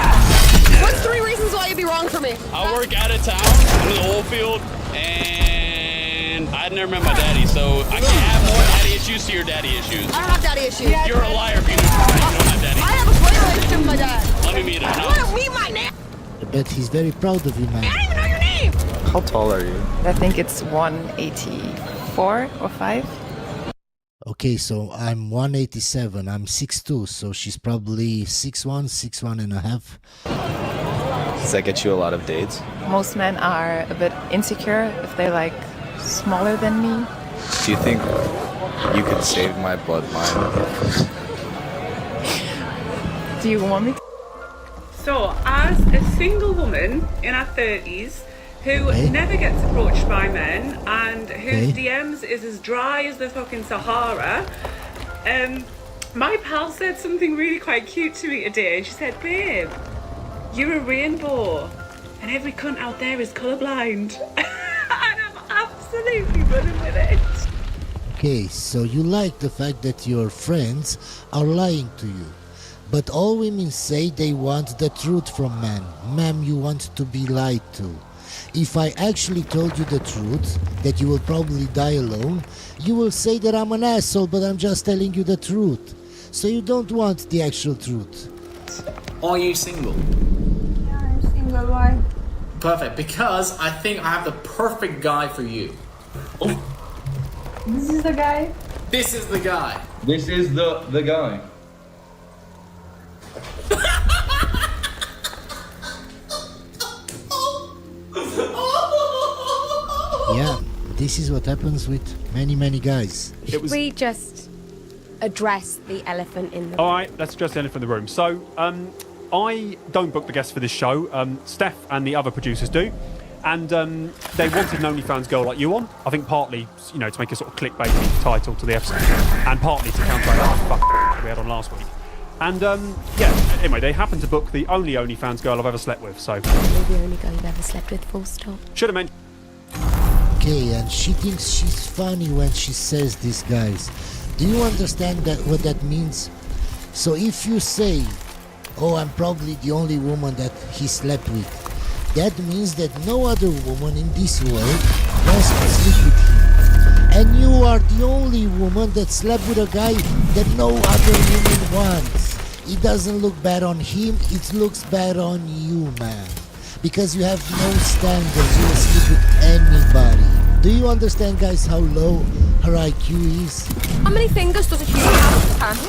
[SPEAKER 13] What's 3 reasons why you'd be wrong for me?
[SPEAKER 14] I work out of town in the oil field, and I'd never met my daddy, so I can't have more daddy issues to your daddy issues.
[SPEAKER 13] I don't have daddy issues.
[SPEAKER 14] You're a liar if you don't have daddy.
[SPEAKER 13] I have a great relationship with my dad.
[SPEAKER 14] Let me meet him.
[SPEAKER 13] You want to meet my name?
[SPEAKER 9] I bet he's very proud of you, man.
[SPEAKER 13] I don't even know your name.
[SPEAKER 15] How tall are you?
[SPEAKER 16] I think it's 184 or 5.
[SPEAKER 9] Okay, so I'm 187. I'm 6'2", so she's probably 6'1", 6'1 and a half.
[SPEAKER 15] Does that get you a lot of dates?
[SPEAKER 16] Most men are a bit insecure if they're like smaller than me.
[SPEAKER 15] Do you think you could save my bloodline?
[SPEAKER 16] Do you want me to?
[SPEAKER 17] So, as a single woman in her 30s who never gets approached by men and whose DMs is as dry as the fucking Sahara, my pal said something really quite cute to me today. She said, babe, you're a rainbow and every cunt out there is colourblind. And I'm absolutely running with it.
[SPEAKER 9] Okay, so you like the fact that your friends are lying to you. But all women say they want the truth from men. Ma'am, you want to be lied to. If I actually told you the truth, that you will probably die alone, you will say that I'm an asshole, but I'm just telling you the truth. So you don't want the actual truth.
[SPEAKER 18] Are you single?
[SPEAKER 19] Yeah, I'm single. Why?
[SPEAKER 18] Perfect, because I think I have the perfect guy for you. Oh.
[SPEAKER 19] This is the guy?
[SPEAKER 18] This is the guy.
[SPEAKER 20] This is the guy.
[SPEAKER 9] Yeah, this is what happens with many guys.
[SPEAKER 21] Should we just address the elephant in the room?
[SPEAKER 22] All right, let's address the elephant in the room. So, I don't book the guests for this show. Steph and the other producers do. And they wanted an OnlyFans girl like you on. I think partly, you know, to make a sort of clickbaity title to the episode. And partly to counteract that fuck we had on last week. And, yeah, anyway, they happened to book the only OnlyFans girl I've ever slept with, so...
[SPEAKER 21] Maybe the only girl you've ever slept with, full stop.
[SPEAKER 22] Should have mentioned...
[SPEAKER 9] okay, and she thinks she's funny when she says this, guys. Do you understand that what that means? So if you say, oh, I'm probably the only woman that he slept with, that means that no other woman in this world wants to sleep with him. And you are the only woman that slept with a guy that no other woman wants. It doesn't look bad on him, it looks bad on you, man. Because you have no standards, you will sleep with anybody. Do you understand, guys, how low her IQ is?
[SPEAKER 3] How many fingers does a human have?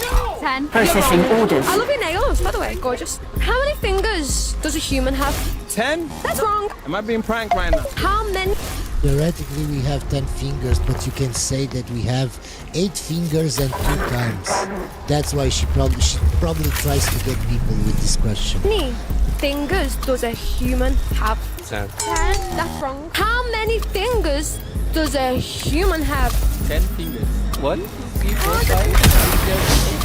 [SPEAKER 3] 10.
[SPEAKER 10] Processing orders.
[SPEAKER 3] I love your nails, by the way, gorgeous. How many fingers does a human have?
[SPEAKER 4] 10?
[SPEAKER 3] That's wrong.
[SPEAKER 4] Am I being pranked right now?
[SPEAKER 3] How many?
[SPEAKER 9] Theoretically, we have 10 fingers, but you can say that we have 8 fingers and 2 thumbs. That's why she probably tries to get people with this question.
[SPEAKER 3] How many fingers does a human have?
[SPEAKER 4] 10.
[SPEAKER 3] 10? That's wrong. How many fingers does a human have?
[SPEAKER 4] 10 fingers. 1, 2, 3, 4, 5, 6,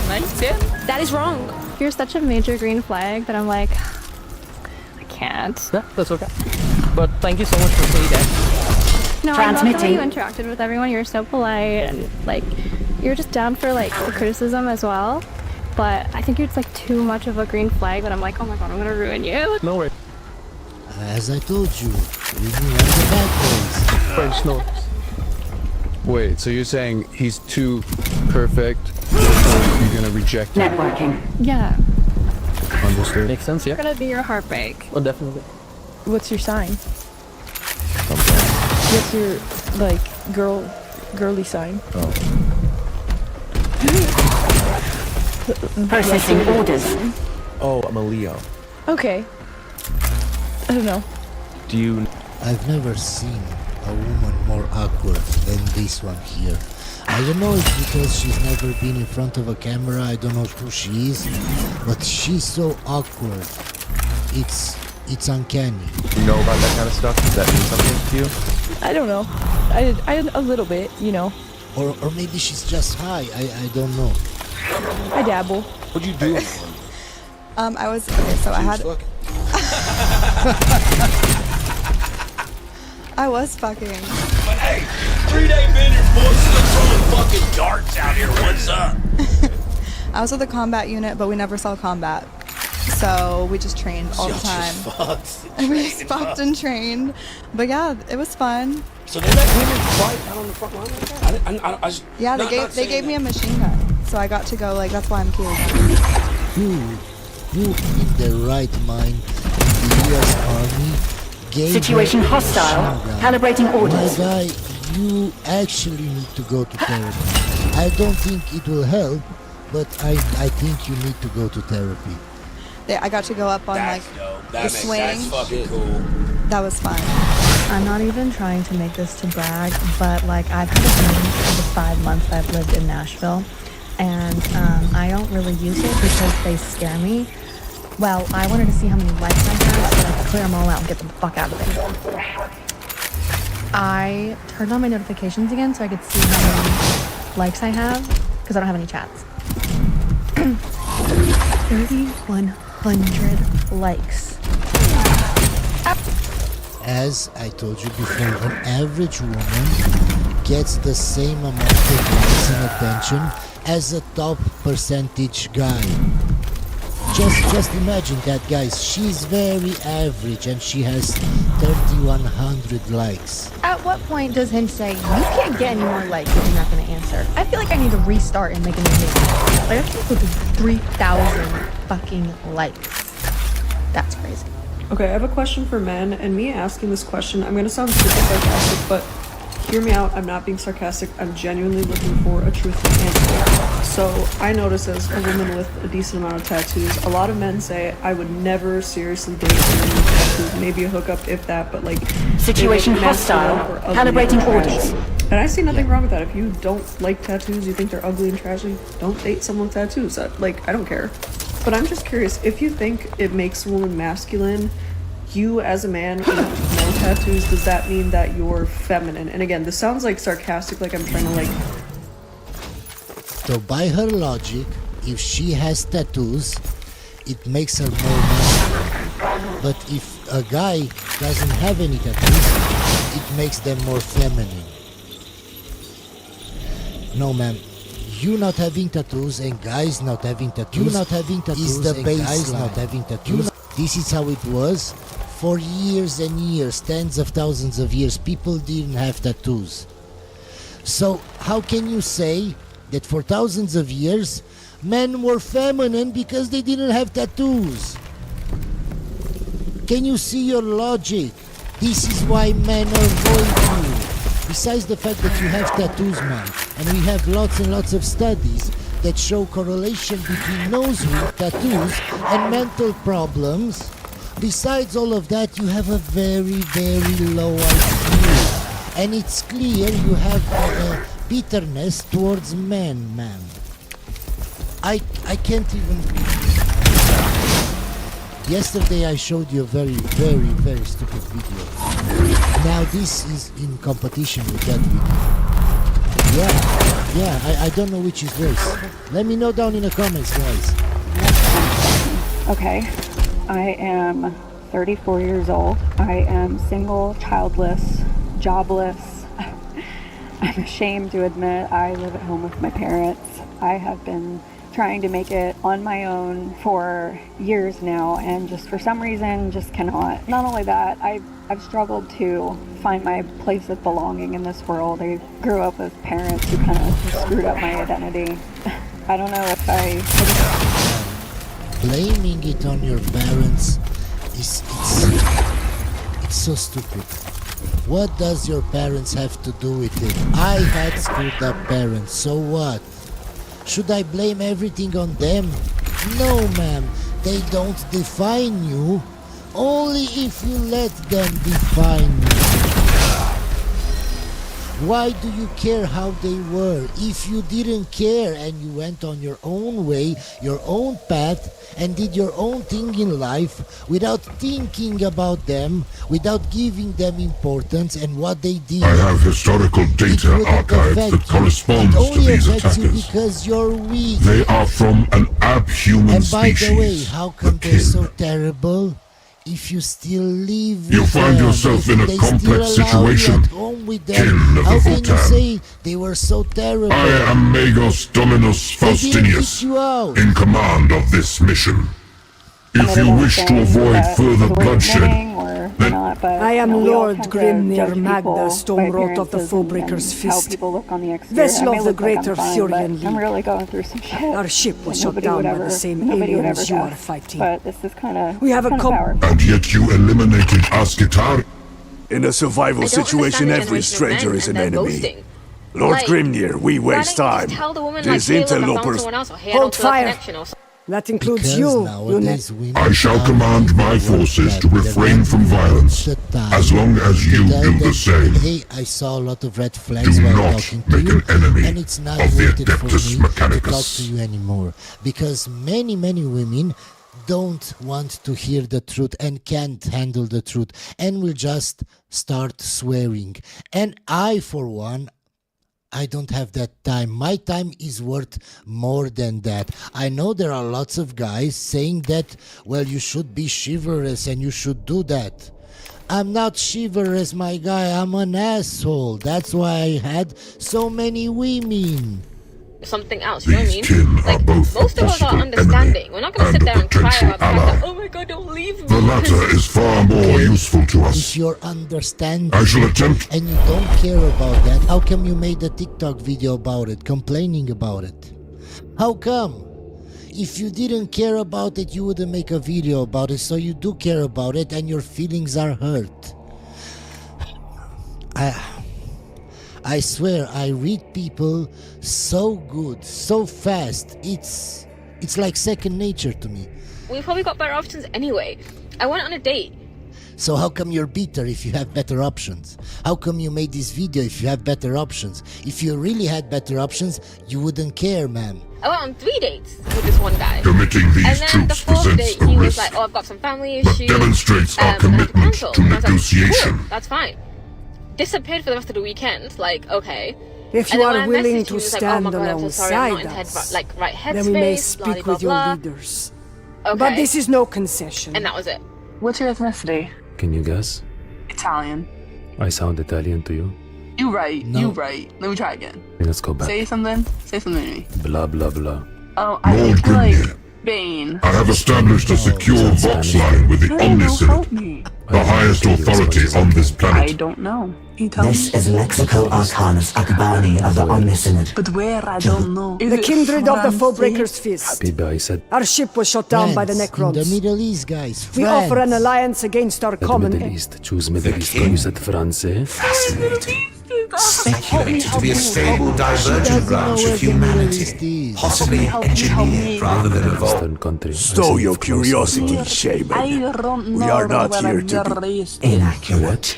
[SPEAKER 4] 7, 8, 9, 10.
[SPEAKER 3] That is wrong.
[SPEAKER 23] You're such a major green flag that I'm like, I can't.
[SPEAKER 4] Yeah, that's okay. But thank you so much for saying that.
[SPEAKER 23] No, I love the way you interacted with everyone. You're so polite and like you're just down for like the criticism as well. But I think you're just like too much of a green flag that I'm like, oh my god, I'm gonna ruin you.
[SPEAKER 4] No way.
[SPEAKER 9] As I told you, we knew the bad boys.
[SPEAKER 4] French notes.
[SPEAKER 20] Wait, so you're saying he's too perfect, so you're gonna reject him?
[SPEAKER 10] Networking.
[SPEAKER 23] Yeah.
[SPEAKER 20] Understood.
[SPEAKER 4] Makes sense, yeah?
[SPEAKER 23] It's gonna be your heartbreak.
[SPEAKER 4] Oh, definitely.
[SPEAKER 12] What's your sign? What's your, like, girly sign?
[SPEAKER 20] Oh.
[SPEAKER 10] Processing orders.
[SPEAKER 20] Oh, I'm a Leo.
[SPEAKER 12] Okay. I don't know.
[SPEAKER 20] Do you...
[SPEAKER 9] I've never seen a woman more awkward than this one here. I don't know if because she's never been in front of a camera, I don't know who she is, but she's so awkward. It's uncanny.
[SPEAKER 20] You know about that kind of stuff? Does that mean something to you?
[SPEAKER 12] I don't know. I a little bit, you know.
[SPEAKER 9] Or maybe she's just high. I don't know.
[SPEAKER 12] I dabble.
[SPEAKER 20] What'd you do?
[SPEAKER 11] I was okay. So I had. I was fucking.
[SPEAKER 14] But hey, 3-day bender, boys, still throwing fucking darts out here. What's up?
[SPEAKER 11] I was with the combat unit, but we never saw combat. So we just trained all the time. And we just fucked and trained. But yeah, it was fun.
[SPEAKER 14] So they let women fight out on the front line like that?
[SPEAKER 11] Yeah, they gave me a machine gun. So I got to go, like, that's why I'm cute.
[SPEAKER 9] Who in their right mind in the US Army gave
[SPEAKER 10] Situation
[SPEAKER 9] her a
[SPEAKER 10] hostile.
[SPEAKER 9] machine gun?
[SPEAKER 10] Calibrating orders.
[SPEAKER 9] My guy, you actually need to go to therapy. I don't think it will help, but I think you need to go to therapy.
[SPEAKER 11] I got to go up on, like, the swing.
[SPEAKER 14] That's fucking cool.
[SPEAKER 11] That was fun.
[SPEAKER 8] I'm not even trying to make this to brag, but like I've had a gun for the 5 months I've lived in Nashville, and I don't really use it because they scare me. Well, I wanted to see how many likes I had so I could clear them all out and get the fuck out of there. I turned on my notifications again so I could see how many likes I have because I don't have any chats. 3,100 likes.
[SPEAKER 9] As I told you before, an average woman gets the same amount of likes and attention as a top percentage guy. Just imagine that, guys. She's very average and she has 3,100 likes.
[SPEAKER 8] At what point does Hinge say, you can't get any more likes if you're not going to answer? I feel like I need to restart and make a new video. Like, I have to go to 3,000 fucking likes. That's crazy.
[SPEAKER 17] Okay, I have a question for men, and me asking this question, I'm gonna sound super sarcastic, but hear me out, I'm not being sarcastic, I'm genuinely looking for a truthful answer. So, I notice as a woman with a decent amount of tattoos, a lot of men say, I would never seriously date a woman with tattoos, maybe a hookup, if that, but like...
[SPEAKER 10] Situation hostile. Calibrating orders.
[SPEAKER 17] And I see nothing wrong with that. If you don't like tattoos, you think they're ugly and trashy, don't date someone with tattoos. I don't care. But I'm just curious, if you think it makes a woman masculine, you as a man with no tattoos, does that mean that you're feminine? And again, this sounds like sarcastic, like I'm trying to like...
[SPEAKER 9] So by her logic, if she has tattoos, it makes her more masculine. But if a guy doesn't have any tattoos, it makes them more feminine. No, ma'am. You not having tattoos and guys not having tattoos. You not having tattoos is the baseline. Guys not having tattoos. This is how it was. For years and years, tens of thousands of years, people didn't have tattoos. So how can you say that for thousands of years, men were feminine because they didn't have tattoos? Can you see your logic? This is why men avoid you. Besides the fact that you have tattoos, man, and we have lots and lots of studies that show correlation between nose ring tattoos and mental problems. Besides all of that, you have a very, very low IQ. And it's clear you have a bitterness towards men, man. I can't even... Yesterday I showed you a very, very, very stupid video. Now this is in competition with that video. Yeah, I don't know which is worse. Let me know down in the comments, guys.
[SPEAKER 10] Okay, I am 34 years old. I am single, childless, jobless. I'm ashamed to admit I live at home with my parents. I have been trying to make it on my own for years now, and just for some reason just cannot. Not only that, I've struggled to find my place of belonging in this world. I grew up with parents who kind of screwed up my identity. I don't know if
[SPEAKER 9] Blaming it on your parents it's so stupid. What does your parents have to do with it? I had screwed up parents, so what? Should I blame everything on them? No, ma'am. They don't define you. Only if you let them define you. Why do you care how they were? If you didn't care and you went on your own way, your own path, and did your own thing in life without thinking about them, without giving them importance and what they did.
[SPEAKER 1] I have historical data archived that corresponds to these attackers.
[SPEAKER 9] Because you're weak.
[SPEAKER 1] They are from an abhuman species.
[SPEAKER 9] And by the way, how come they're so terrible? If you still live
[SPEAKER 1] you find yourself in a complex situation. Kin of
[SPEAKER 9] how
[SPEAKER 1] the
[SPEAKER 9] can you
[SPEAKER 1] Votan.
[SPEAKER 9] say they were so terrible?
[SPEAKER 1] I am Magos Dominus Faustinius, in command of this mission. If you wish to avoid further bloodshed, then
[SPEAKER 6] I am Lord Grimnir Magda, Stormrot of the Fullbreaker's Fist, vessel of the Greater Thurian League.
[SPEAKER 10] I'm really going through some shit.
[SPEAKER 6] Our ship was shot down by the same aliens you are fighting.
[SPEAKER 10] But this is kind of...
[SPEAKER 6] We have a
[SPEAKER 1] and yet you eliminated Askitar?
[SPEAKER 7] In a survival situation, every stranger is an enemy. Lord Grimnir, we waste time. These interlopers...
[SPEAKER 6] Hold fire! That includes you,
[SPEAKER 1] I shall command my forces to refrain from violence, as long as you do the same.
[SPEAKER 9] Hey, I saw a lot of red flags
[SPEAKER 1] Do
[SPEAKER 9] while
[SPEAKER 1] not
[SPEAKER 9] talking to
[SPEAKER 1] make
[SPEAKER 9] you,
[SPEAKER 1] an enemy
[SPEAKER 9] and it's not
[SPEAKER 1] of the
[SPEAKER 9] worth it for
[SPEAKER 1] Adeptus
[SPEAKER 9] me
[SPEAKER 1] Mechanicus.
[SPEAKER 9] to talk to you anymore. Because many women don't want to hear the truth and can't handle the truth and will just start swearing. And I, for one, I don't have that time. My time is worth more than that. I know there are lots of guys saying that, well, you should be chivalrous and you should do that. I'm not chivalrous, my guy. I'm an asshole. That's why I had so many women.
[SPEAKER 24] Something else, you know what I mean? Like, most of us are understanding. We're not going to sit there and cry about the fact that, oh my god, don't leave me.
[SPEAKER 1] The latter is far more useful to us.
[SPEAKER 9] If you're understanding
[SPEAKER 1] I shall attempt.
[SPEAKER 9] and you don't care about that, how come you made a TikTok video about it, complaining about it? How come? If you didn't care about it, you wouldn't make a video about it, so you do care about it and your feelings are hurt. I swear, I read people so good, so fast. It's like second nature to me.
[SPEAKER 24] We've probably got better options anyway. I went on a date.
[SPEAKER 9] So how come you're bitter if you have better options? How come you made this video if you have better options? If you really had better options, you wouldn't care, man.
[SPEAKER 24] I went on 3 dates with this one guy.
[SPEAKER 1] Committing these
[SPEAKER 24] and then the
[SPEAKER 1] troops
[SPEAKER 24] 4th
[SPEAKER 1] presents
[SPEAKER 24] date, he
[SPEAKER 1] a
[SPEAKER 24] was
[SPEAKER 1] risk.
[SPEAKER 24] like, oh, I've got some family
[SPEAKER 1] What
[SPEAKER 24] issues.
[SPEAKER 1] demonstrates our
[SPEAKER 24] and I had to
[SPEAKER 1] commitment
[SPEAKER 24] cancel.
[SPEAKER 1] to
[SPEAKER 24] And I was like,
[SPEAKER 1] negotiation.
[SPEAKER 24] cool, that's fine. Disappeared for the rest of the weekend. Like, okay.
[SPEAKER 6] If
[SPEAKER 24] And
[SPEAKER 6] you
[SPEAKER 24] then when
[SPEAKER 6] are
[SPEAKER 24] I
[SPEAKER 6] willing
[SPEAKER 24] messaged him,
[SPEAKER 6] to
[SPEAKER 24] he was like,
[SPEAKER 6] stand
[SPEAKER 24] oh my god, I'm so sorry, I'm not in
[SPEAKER 6] alongside us,
[SPEAKER 24] right headspace,
[SPEAKER 6] then we may
[SPEAKER 24] blah,
[SPEAKER 6] speak
[SPEAKER 24] blah,
[SPEAKER 6] with your
[SPEAKER 24] blah.
[SPEAKER 6] leaders.
[SPEAKER 24] Okay.
[SPEAKER 6] But this is no concession.
[SPEAKER 24] And that was it.
[SPEAKER 16] What's your ethnicity?
[SPEAKER 25] Can you guess?
[SPEAKER 16] Italian.
[SPEAKER 2] I sound Italian to you?
[SPEAKER 5] You right.
[SPEAKER 9] No.
[SPEAKER 5] You right. Let me try again.
[SPEAKER 2] Let's go back.
[SPEAKER 5] Say something. Say something to me.
[SPEAKER 2] Blah blah blah.
[SPEAKER 5] Oh, I
[SPEAKER 1] Lord
[SPEAKER 5] think like
[SPEAKER 1] Grimnir,
[SPEAKER 5] Bane.
[SPEAKER 1] I have established a secure vox line with the Omniscient, the highest authority on this
[SPEAKER 5] I
[SPEAKER 1] planet.
[SPEAKER 5] don't know. You tell me.
[SPEAKER 13] This is Lexico Arcanus Akbani of the Omniscient.
[SPEAKER 5] But where? I don't know.
[SPEAKER 6] The kindred of the Foebreaker's Fist.
[SPEAKER 2] Happy I said
[SPEAKER 6] Our ship was shot down by the
[SPEAKER 9] Friends in the
[SPEAKER 6] Necrons.
[SPEAKER 9] Middle East, guys.
[SPEAKER 6] We offer an alliance against our
[SPEAKER 2] the
[SPEAKER 6] common
[SPEAKER 2] Middle East. Choose Middle East. You said France.
[SPEAKER 13] Fascinating. Speculated to be a stable, divergent branch of humanity, possibly engineered rather than evolved.
[SPEAKER 2] Western country.
[SPEAKER 7] Stow your curiosity, shaman.
[SPEAKER 5] I don't know.
[SPEAKER 7] We are not
[SPEAKER 5] whether
[SPEAKER 7] here to
[SPEAKER 5] you're
[SPEAKER 7] be
[SPEAKER 5] racist.
[SPEAKER 13] Inaccurate.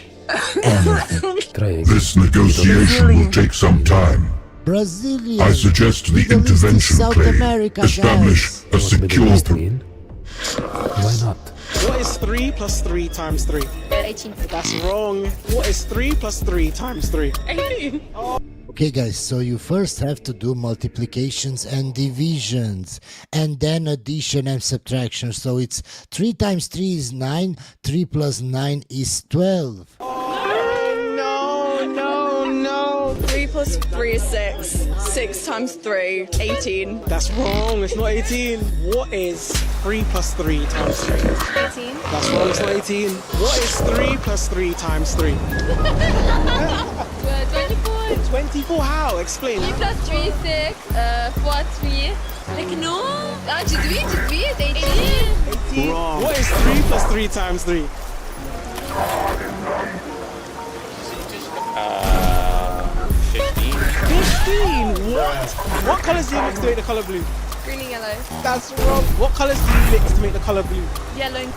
[SPEAKER 13] Everything.
[SPEAKER 2] Try again.
[SPEAKER 1] This negotiation will take some time.
[SPEAKER 9] Brazilian.
[SPEAKER 1] I suggest the
[SPEAKER 9] Middle East is
[SPEAKER 1] intervention
[SPEAKER 9] South
[SPEAKER 1] claim.
[SPEAKER 9] America,
[SPEAKER 1] Establish
[SPEAKER 9] guys.
[SPEAKER 1] a secure...
[SPEAKER 2] Why not?
[SPEAKER 15] What is 3 plus 3 times 3?
[SPEAKER 24] 18.
[SPEAKER 15] That's wrong. What is 3 plus 3 times 3?
[SPEAKER 24] 18.
[SPEAKER 9] Okay, guys, so you first have to do multiplications and divisions, and then addition and subtraction. So it's 3 times 3 is 9, 3 plus 9 is 12.
[SPEAKER 15] No.
[SPEAKER 11] 3 plus 3 is 6. 6 times 3, 18.
[SPEAKER 15] That's wrong. It's not 18. What is 3 plus 3 times 3?
[SPEAKER 24] 18.
[SPEAKER 15] That's wrong. It's not 18. What is 3 plus 3 times 3?
[SPEAKER 24] 24.
[SPEAKER 15] 24 how? Explain.
[SPEAKER 24] 3 plus 3 is 6. 4 3. Like no. Ah, tu dis, 18.
[SPEAKER 15] 18. Wrong. What is 3 plus 3 times 3?
[SPEAKER 14] 15.
[SPEAKER 15] 15? What colors do you mix to make the color blue?
[SPEAKER 24] Green and yellow.
[SPEAKER 15] That's wrong. What colors do you mix to make the color blue?
[SPEAKER 24] Yellow.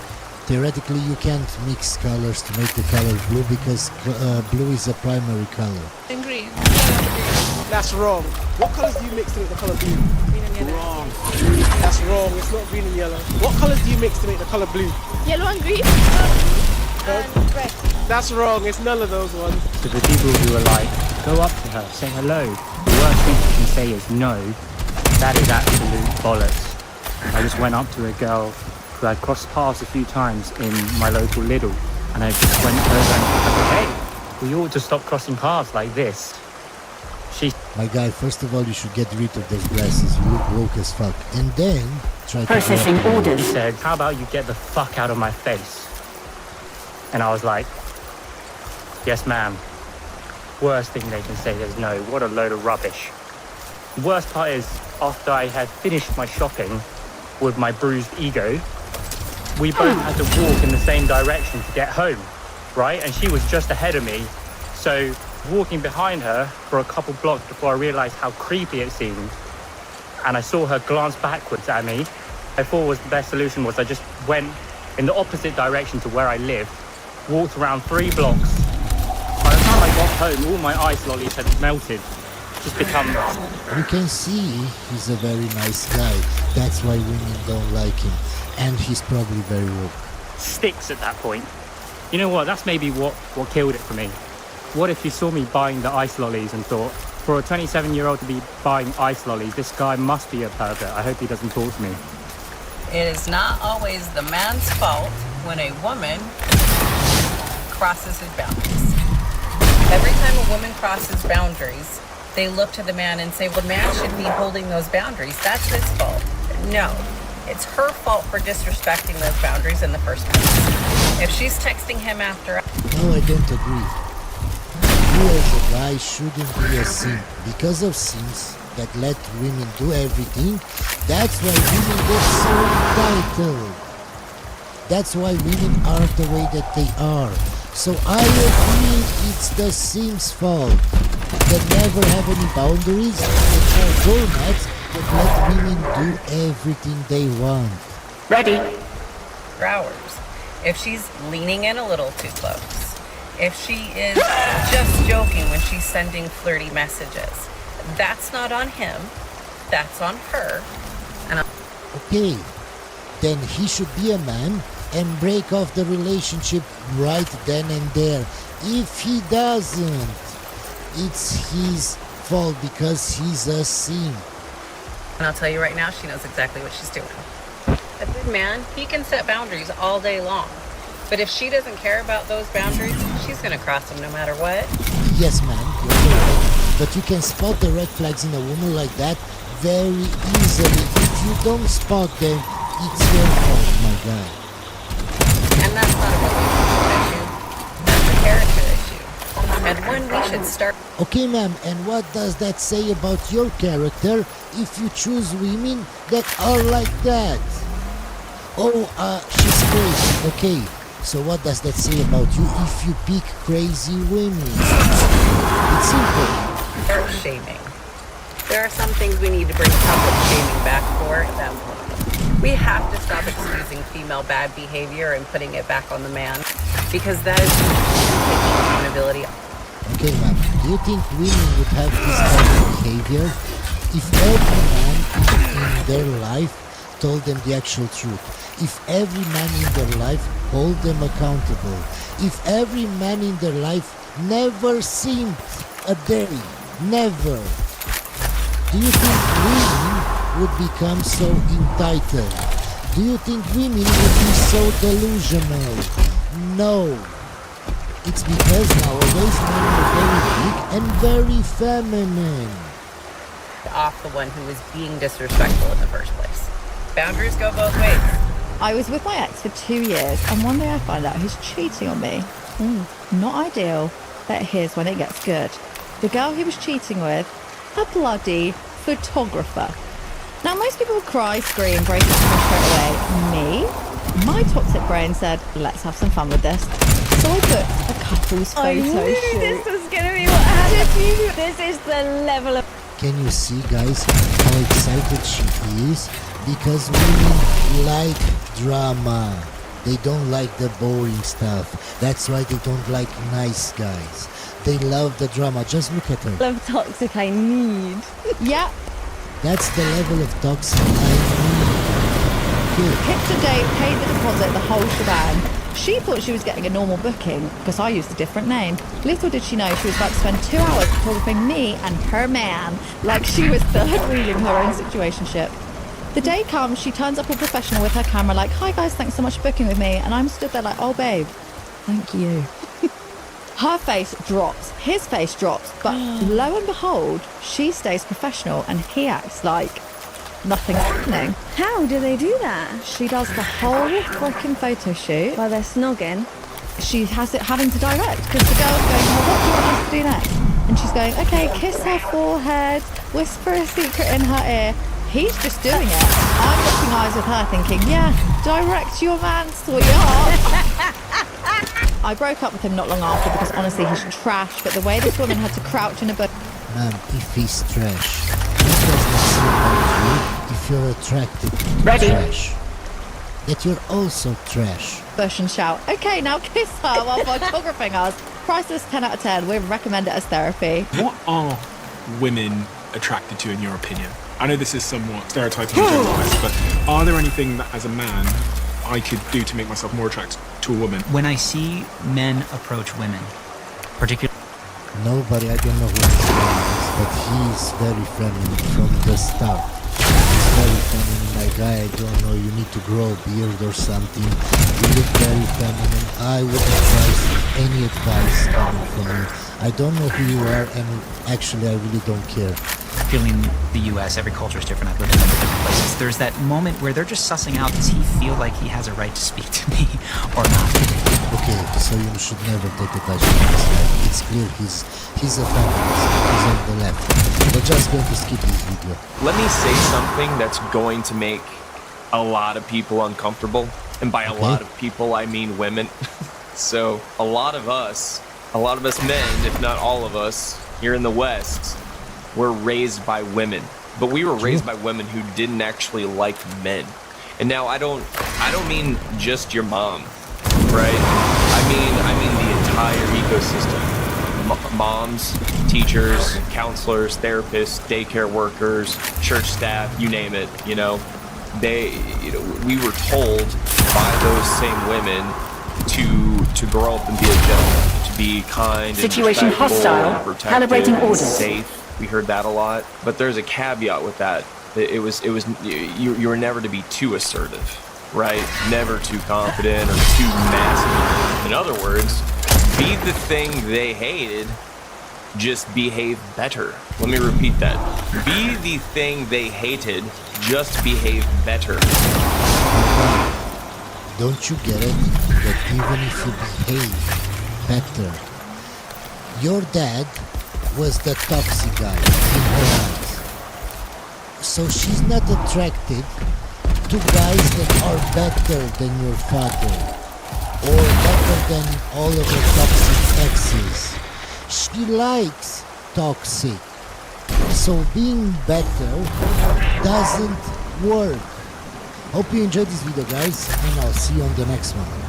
[SPEAKER 9] Theoretically, you can't mix colors to make the color blue because blue is a primary color.
[SPEAKER 24] And green.
[SPEAKER 15] That's wrong. What colors do you mix to make the color blue?
[SPEAKER 24] Green and yellow.
[SPEAKER 15] Wrong. That's wrong. It's not green and yellow. What colors do you mix to make the color blue?
[SPEAKER 24] Yellow and green. And red.
[SPEAKER 15] That's wrong. It's none of those ones.
[SPEAKER 25] To the people who are like, go up to her, say hello. The worst thing you can say is no. That is absolute bollocks. I just went up to a girl who I'd crossed paths a few times in my local Lidl, and I just went over and said, hey, we ought to stop crossing paths like this.
[SPEAKER 9] My guy, first of all, you should get rid of those glasses. You look woke as fuck. And then try to...
[SPEAKER 25] He said, how about you get the fuck out of my face? And I was like, yes, ma'am. Worst thing they can say is no. What a load of rubbish. The worst part is, after I had finished my shopping with my bruised ego, we both had to walk in the same direction to get home, right? And she was just ahead of me. So walking behind her for a couple blocks before I realized how creepy it seemed, and I saw her glance backwards at me, I thought was the best solution was I just went in the opposite direction to where I lived, walked around 3 blocks. By the time I got home, all my ice lollies had melted. Just become...
[SPEAKER 9] You can see he's a very nice guy. That's why women don't like him. And he's probably very woke.
[SPEAKER 25] Sticks at that point. You know what? That's maybe what killed it for me. What if you saw me buying the ice lollies and thought, for a 27-year-old to be buying ice lollies, this guy must be a pervert. I hope he doesn't talk to me.
[SPEAKER 26] It is not always the man's fault when a woman crosses his boundaries. Every time a woman crosses boundaries, they look to the man and say, well, the man should be holding those boundaries. That's his fault. No, it's her fault for disrespecting those boundaries in the first place. If she's texting him after...
[SPEAKER 9] No, I don't agree. You as a guy shouldn't be a simp. Because of simps that let women do everything, that's why women get so entitled. That's why women are the way that they are. So I agree it's the simps' fault that never have any boundaries, that are doormats that let women do everything they want.
[SPEAKER 26] Ready. For hours. If she's leaning in a little too close. If she is just joking when she's sending flirty messages. That's not on him. That's on her. And
[SPEAKER 9] okay, then he should be a man and break off the relationship right then and there. If he doesn't, it's his fault because he's a simp.
[SPEAKER 26] And I'll tell you right now, she knows exactly what she's doing. A good man, he can set boundaries all day long. But if she doesn't care about those boundaries, she's gonna cross them no matter what.
[SPEAKER 9] Yes, ma'am, you're right. But you can spot the red flags in a woman like that very easily. If you don't spot them, it's your fault, my guy.
[SPEAKER 26] And that's not a relationship issue. That's a character issue. And when we should start...
[SPEAKER 9] Okay, ma'am, and what does that say about your character if you choose women that are like that? Oh, she's crazy. Okay, so what does that say about you if you pick crazy women? It's simple.
[SPEAKER 26] Start shaming. There are some things we need to bring public shaming back for. That's one of them. We have to stop excusing female bad behavior and putting it back on the man, because that is taking accountability.
[SPEAKER 9] Okay, ma'am, do you think women would have this kind of behavior if every man in their life told them the actual truth? If every man in their life hold them accountable? If every man in their life never seemed a day? Never. Do you think women would become so entitled? Do you think women would be so delusional? No. It's because nowadays men are very weak and very feminine.
[SPEAKER 26] Off the one who was being disrespectful in the first place. Boundaries go both ways.
[SPEAKER 8] I was with my ex for 2 years, and one day I find out he's cheating on me. Not ideal, but here's when it gets good. The girl he was cheating with, a bloody photographer. Now, most people would cry, scream, break up with him straight away. Me? My toxic brain said, let's have some fun with this. So I booked a couple's photo shoot.
[SPEAKER 12] This was gonna be what happened. This is the level of...
[SPEAKER 9] Can you see, guys, how excited she is? Because women like drama. They don't like the boring stuff. That's why they don't like nice guys. They love the drama. Just look at her.
[SPEAKER 12] of toxic I need.
[SPEAKER 8] Yeah.
[SPEAKER 9] That's the level of toxic I need. Good.
[SPEAKER 8] Picked a date, paid the deposit, the whole shebang. She thought she was getting a normal booking because I used a different name. Little did she know she was about to spend 2 hours photographing me and her man like she was third wheeling her own situationship. The day comes, she turns up all professional with her camera like, hi guys, thanks so much for booking with me. And I'm stood there like, oh babe, thank you. Her face drops, his face drops, but lo and behold, she stays professional and he acts like nothing's happening.
[SPEAKER 12] How do they do that?
[SPEAKER 8] She does the whole freaking photo shoot.
[SPEAKER 12] While they're snogging.
[SPEAKER 8] She has it having to direct because the girl's going, well, what do you want us to do next? And she's going, okay, kiss her forehead, whisper a secret in her ear. He's just doing it. I'm locking eyes with her thinking, yeah, direct your man, sweetheart. I broke up with him not long after because honestly he's trash, but the way this woman had to crouch in a bush.
[SPEAKER 9] Ma'am, if he's trash, what does that say about you if you're attracted to trash? That you're also trash.
[SPEAKER 8] Bush and shout, okay, now kiss her while photographing us. Priceless 10 out of 10. We recommend it as therapy.
[SPEAKER 3] What are women attracted to in your opinion? I know this is somewhat stereotyping and generalized, but are there anything that as a man I could do to make myself more attracted to a woman?
[SPEAKER 18] When I see men approach women, particularly...
[SPEAKER 9] Nobody, I don't know who his name is, but he's very feminine from the start. He's very feminine, like I don't know, you need to grow a beard or something. You look very feminine. I wouldn't advise any advice coming from you. I don't know who you are, and actually I really don't care.
[SPEAKER 18] Feeling the US, every culture is different. I've lived in different places. There's that moment where they're just sussing out, does he feel like he has a right to speak to me or not?
[SPEAKER 9] Okay, so you should never take advice from this guy. It's clear he's a feminist. He's on the left. We're just going to skip this video.
[SPEAKER 19] Let me say something that's going to make a lot of people uncomfortable. And by a lot of people, I mean women. So a lot of us men, if not all of us, here in the West, were raised by women. But we were raised by women who didn't actually like men. And now I don't mean just your mom, right? I mean the entire ecosystem. Moms, teachers, counselors, therapists, daycare workers, church staff, you name it, we were told by those same women to grow up and be a gentleman, to be kind,
[SPEAKER 21] situation
[SPEAKER 19] and
[SPEAKER 21] hostile, calibrating orders,
[SPEAKER 19] safe. We heard that a lot, but there's a caveat with that. You were never to be too assertive, right? Never too confident or too massive. In other words, Be the thing they hated, just behave better. Let me repeat that. Be the thing they hated, just behave better.
[SPEAKER 9] Don't you get it? That even if you behave better, your dad was the toxic guy in her eyes. So she's not attracted to guys that are better than your father or better than all of her toxic exes. She likes toxic. So being better doesn't work. Hope you enjoyed this video, guys, and I'll see you on the next one.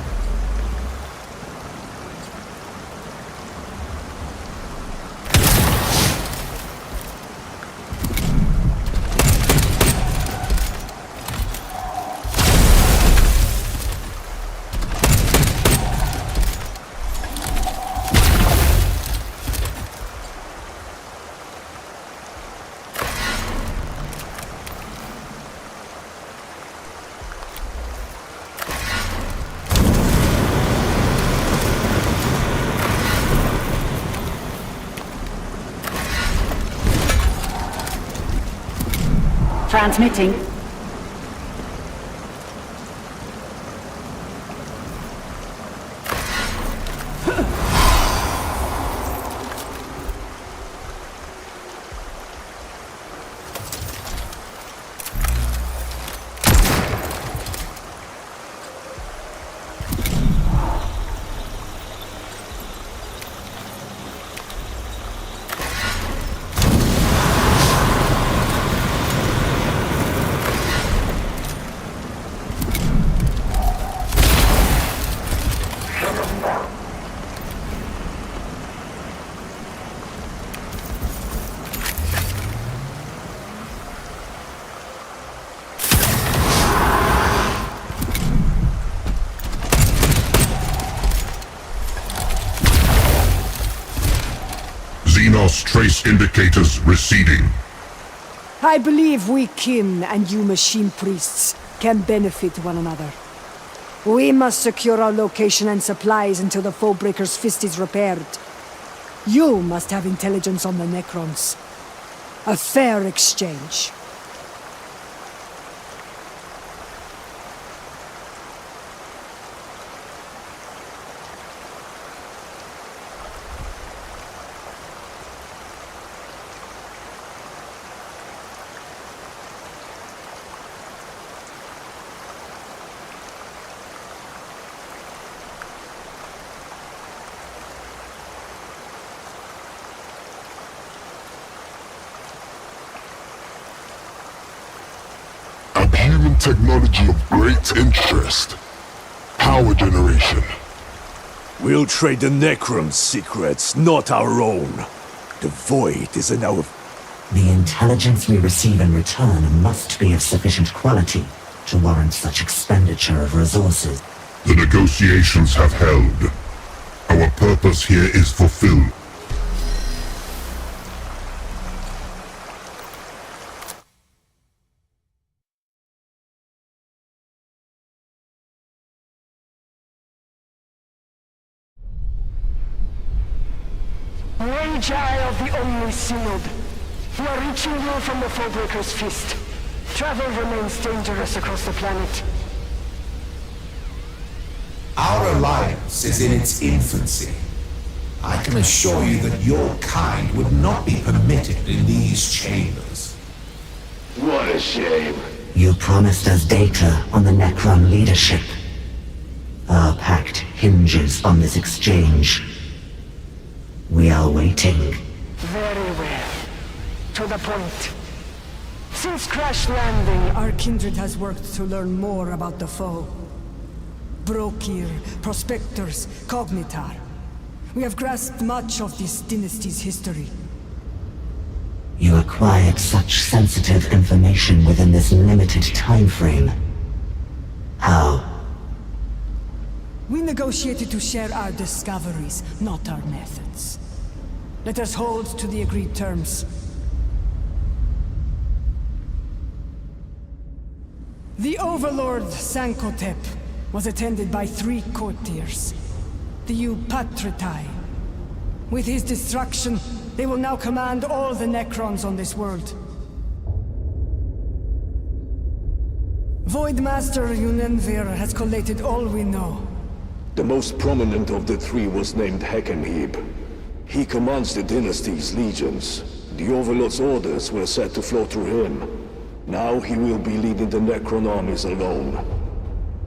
[SPEAKER 21] Transmitting.
[SPEAKER 1] Xenos trace indicators receding.
[SPEAKER 6] I believe we kin and you machine priests can benefit one another. We must secure our location and supplies until the Foebreaker's fist is repaired. You must have intelligence on the Necrons. A fair exchange.
[SPEAKER 1] Human technology of great interest. Power generation.
[SPEAKER 7] We'll trade the Necron's secrets, not our own. The Void is in our...
[SPEAKER 21] The intelligence we receive in return must be of sufficient quality to warrant such expenditure of resources.
[SPEAKER 1] The negotiations have held. Our purpose here is fulfilled.
[SPEAKER 6] Magi of the Omni Synod, we are reaching you from the Foebreaker's fist. Travel remains dangerous across the planet.
[SPEAKER 13] Our alliance is in its infancy. I can assure you that your kind would not be permitted in these chambers.
[SPEAKER 21] What a shame. You promised us data on the Necron leadership. Our pact hinges on this exchange. We are waiting.
[SPEAKER 6] Very well. To the point. Since crash landing, our kindred has worked to learn more about the foe. Brokir, Prospectors, Cognitar. We have grasped much of this dynasty's history.
[SPEAKER 21] You acquired such sensitive information within this limited time frame. How?
[SPEAKER 6] We negotiated to share our discoveries, not our methods. Let us hold to the agreed terms. The Overlord Sankotep was attended by 3 courtiers. The Eupatritai. With his destruction, they will now command all the Necrons on this world. Voidmaster Unenvir has collated all we know.
[SPEAKER 7] The most prominent of the three was named Hekkenheeb. He commands the dynasty's legions. The Overlord's orders were set to flow through him. Now he will be leading the Necron armies alone.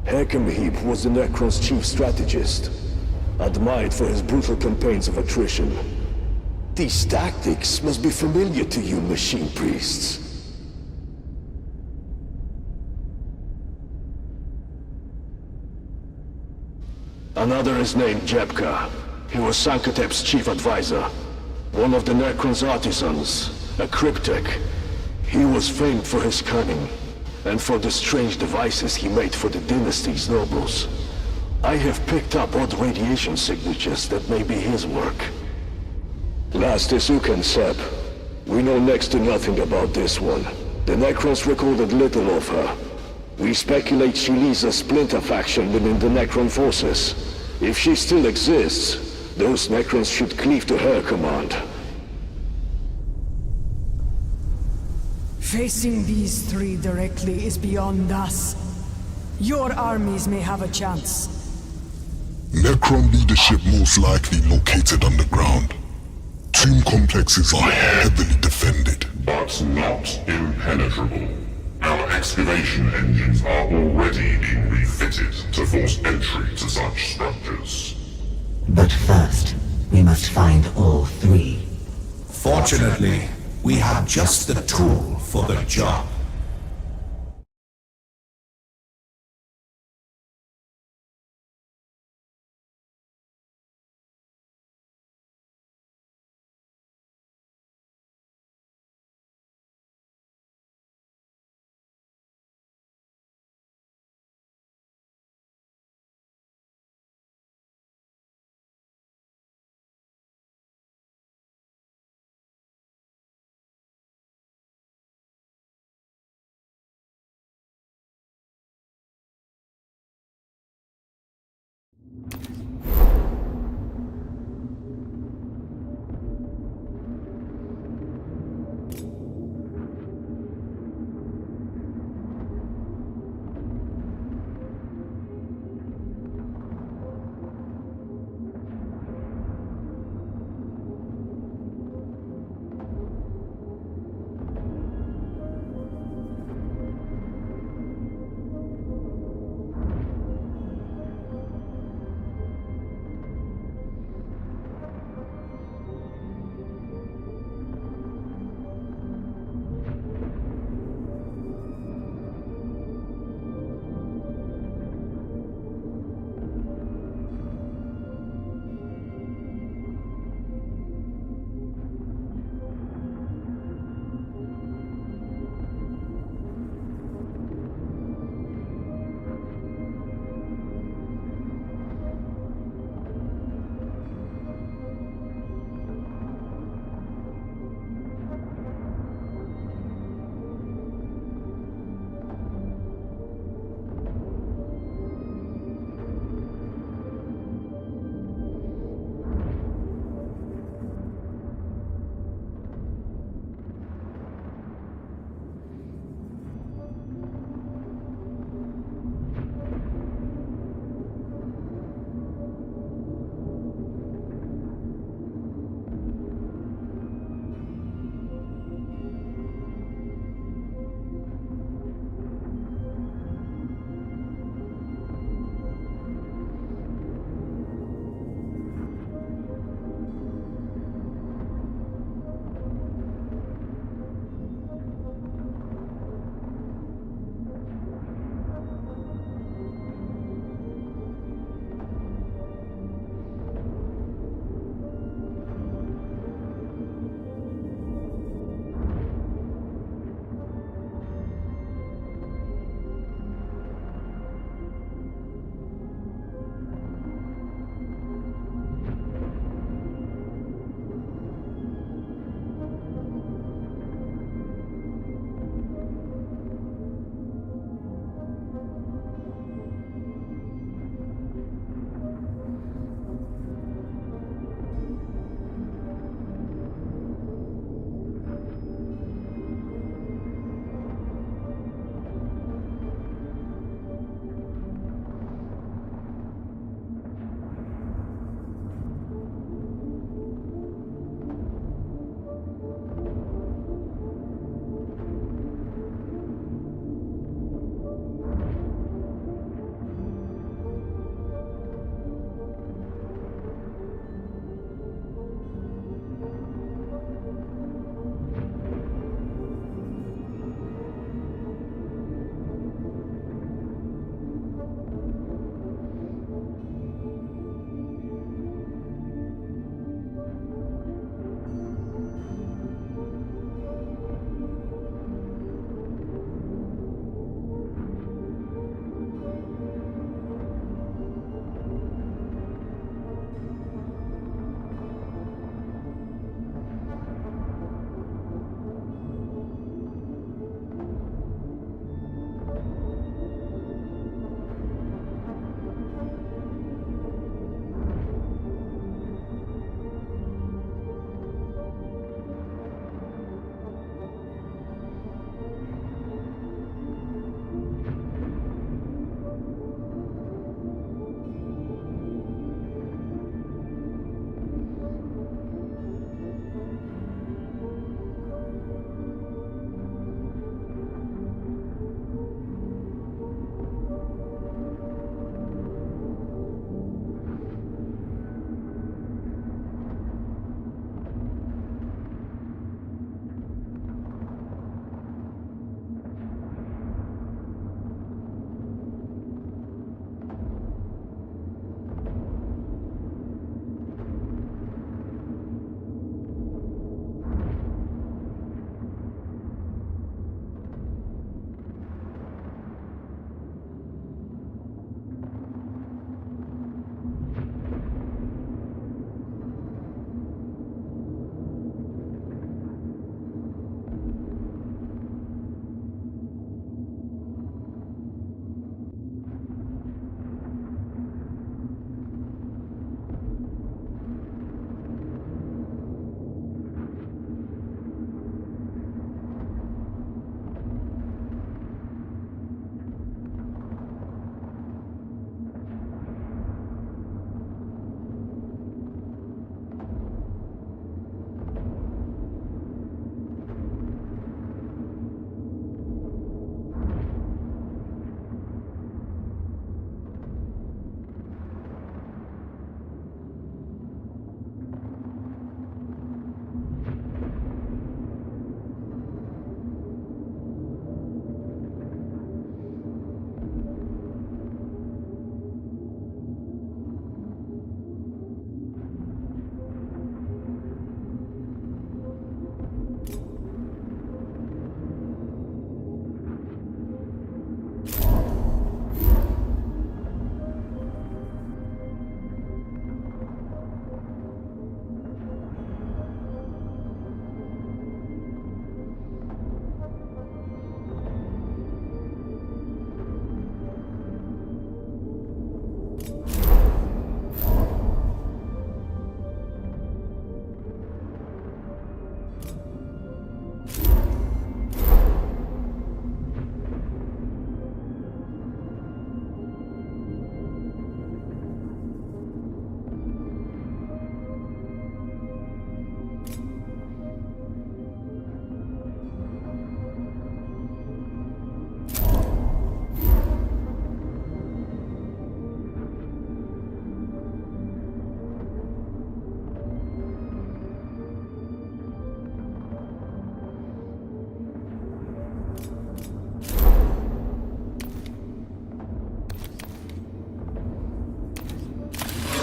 [SPEAKER 7] Hekkenheeb was the Necron's chief strategist, admired for his brutal campaigns of attrition. These tactics must be familiar to you, machine priests. Another is named Jebka. He was Sankatep's chief advisor. One of the Necron's artisans, a cryptek. He was famed for his cunning, and for the strange devices he made for the dynasty's nobles. I have picked up odd radiation signatures that may be his work. Last is Ukensep. We know next to nothing about this one. The Necrons recorded little of her. We speculate she leads a splinter faction within the Necron forces. If she still exists, those Necrons should cleave to her command.
[SPEAKER 6] Facing these three directly is beyond us. Your armies may have a chance.
[SPEAKER 1] Necron leadership most likely located underground. Tomb complexes are heavily defended, but not impenetrable. Our excavation engines are already being refitted to force entry to such structures.
[SPEAKER 21] But first, we must find all three.
[SPEAKER 13] Fortunately, we have just the tool for the job.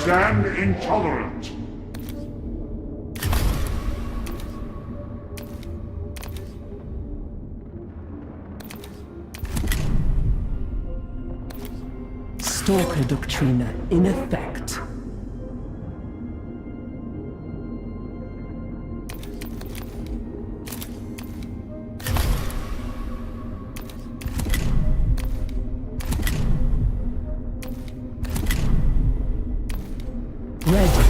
[SPEAKER 1] stand intolerant.
[SPEAKER 4] Stalker Doctrina in effect. Ready.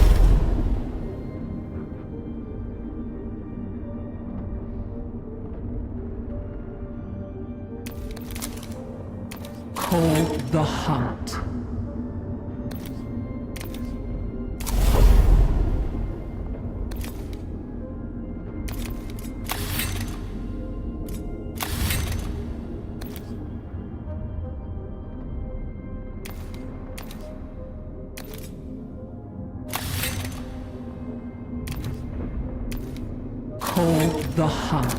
[SPEAKER 4] Call the hunt. Call the hunt.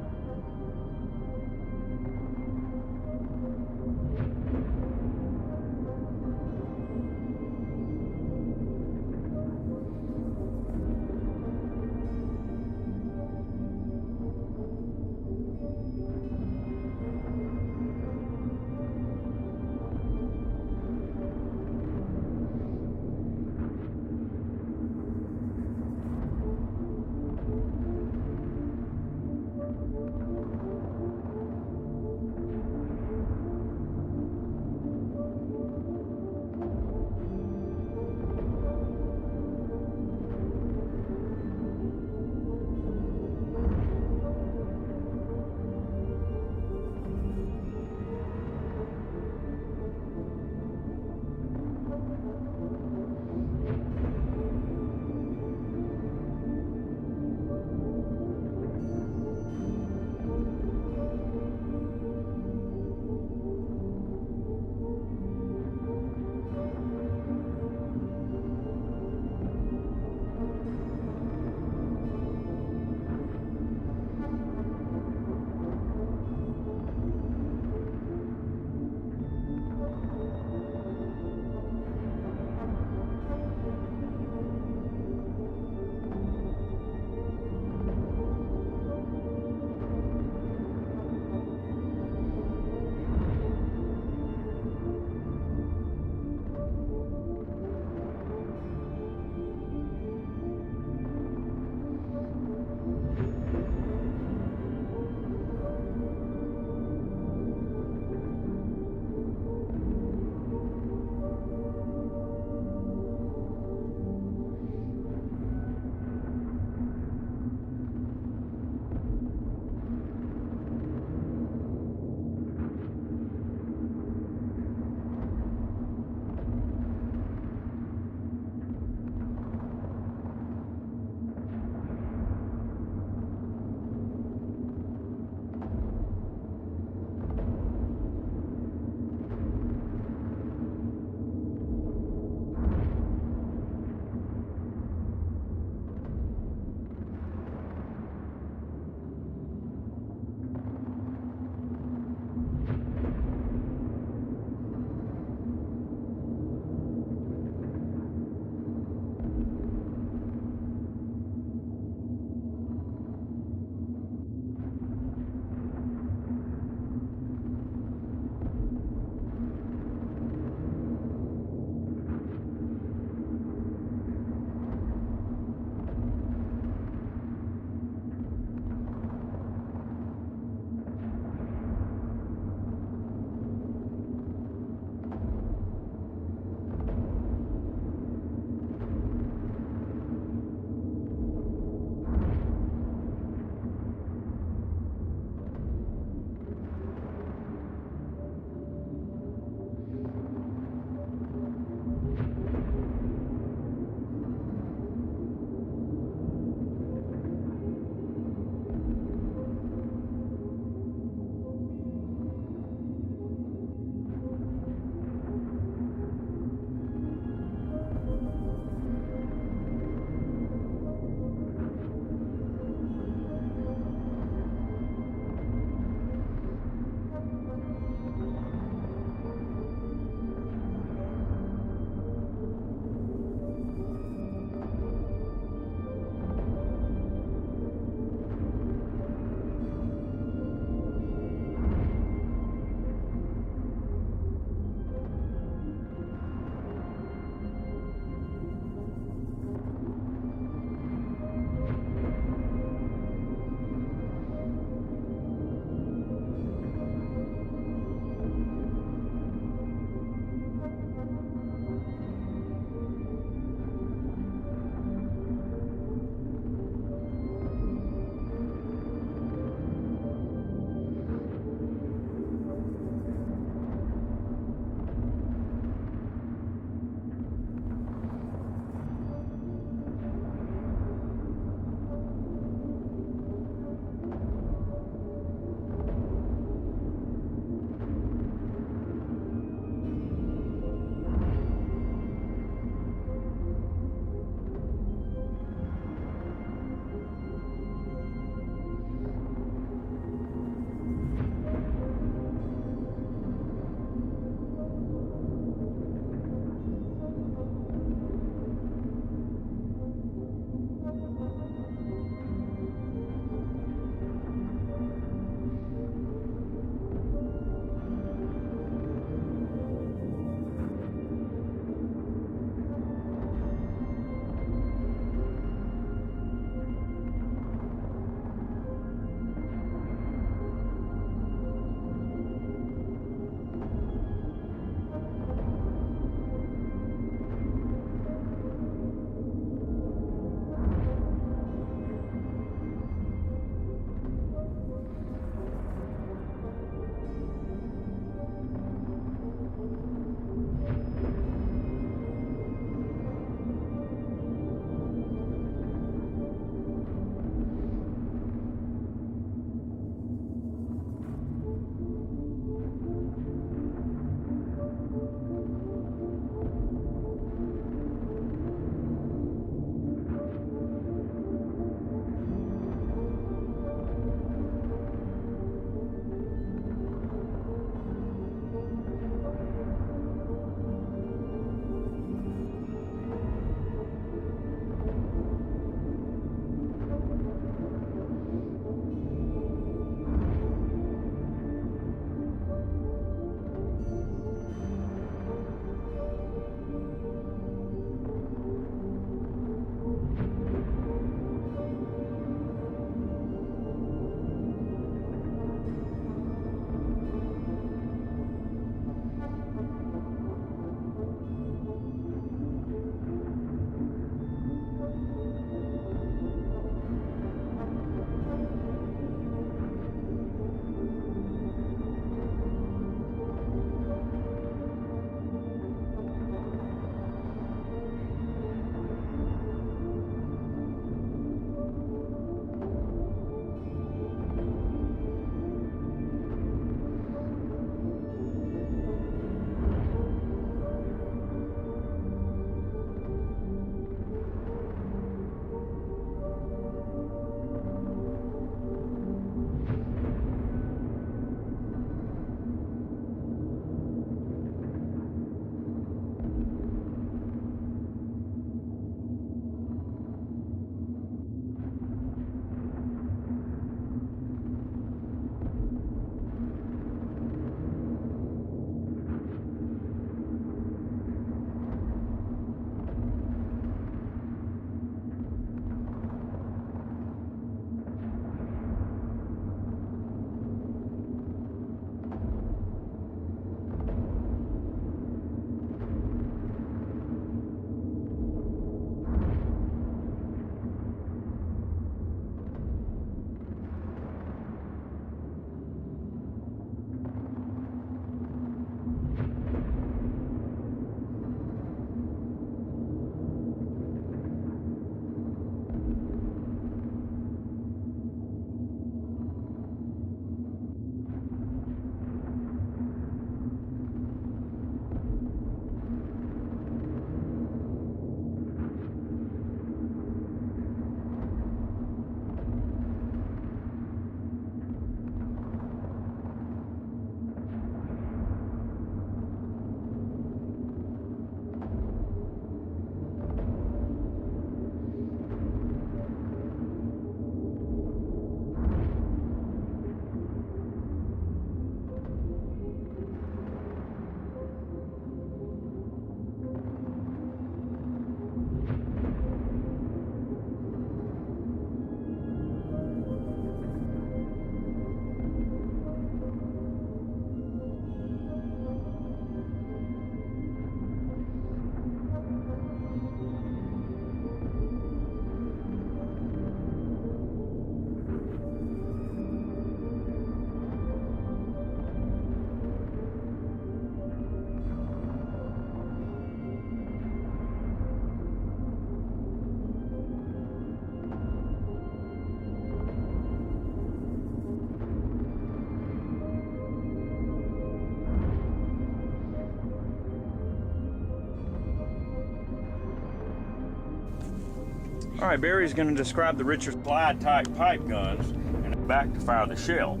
[SPEAKER 10] All right, Barry's going to describe the Richards slide-type pipe guns and back to fire the shell.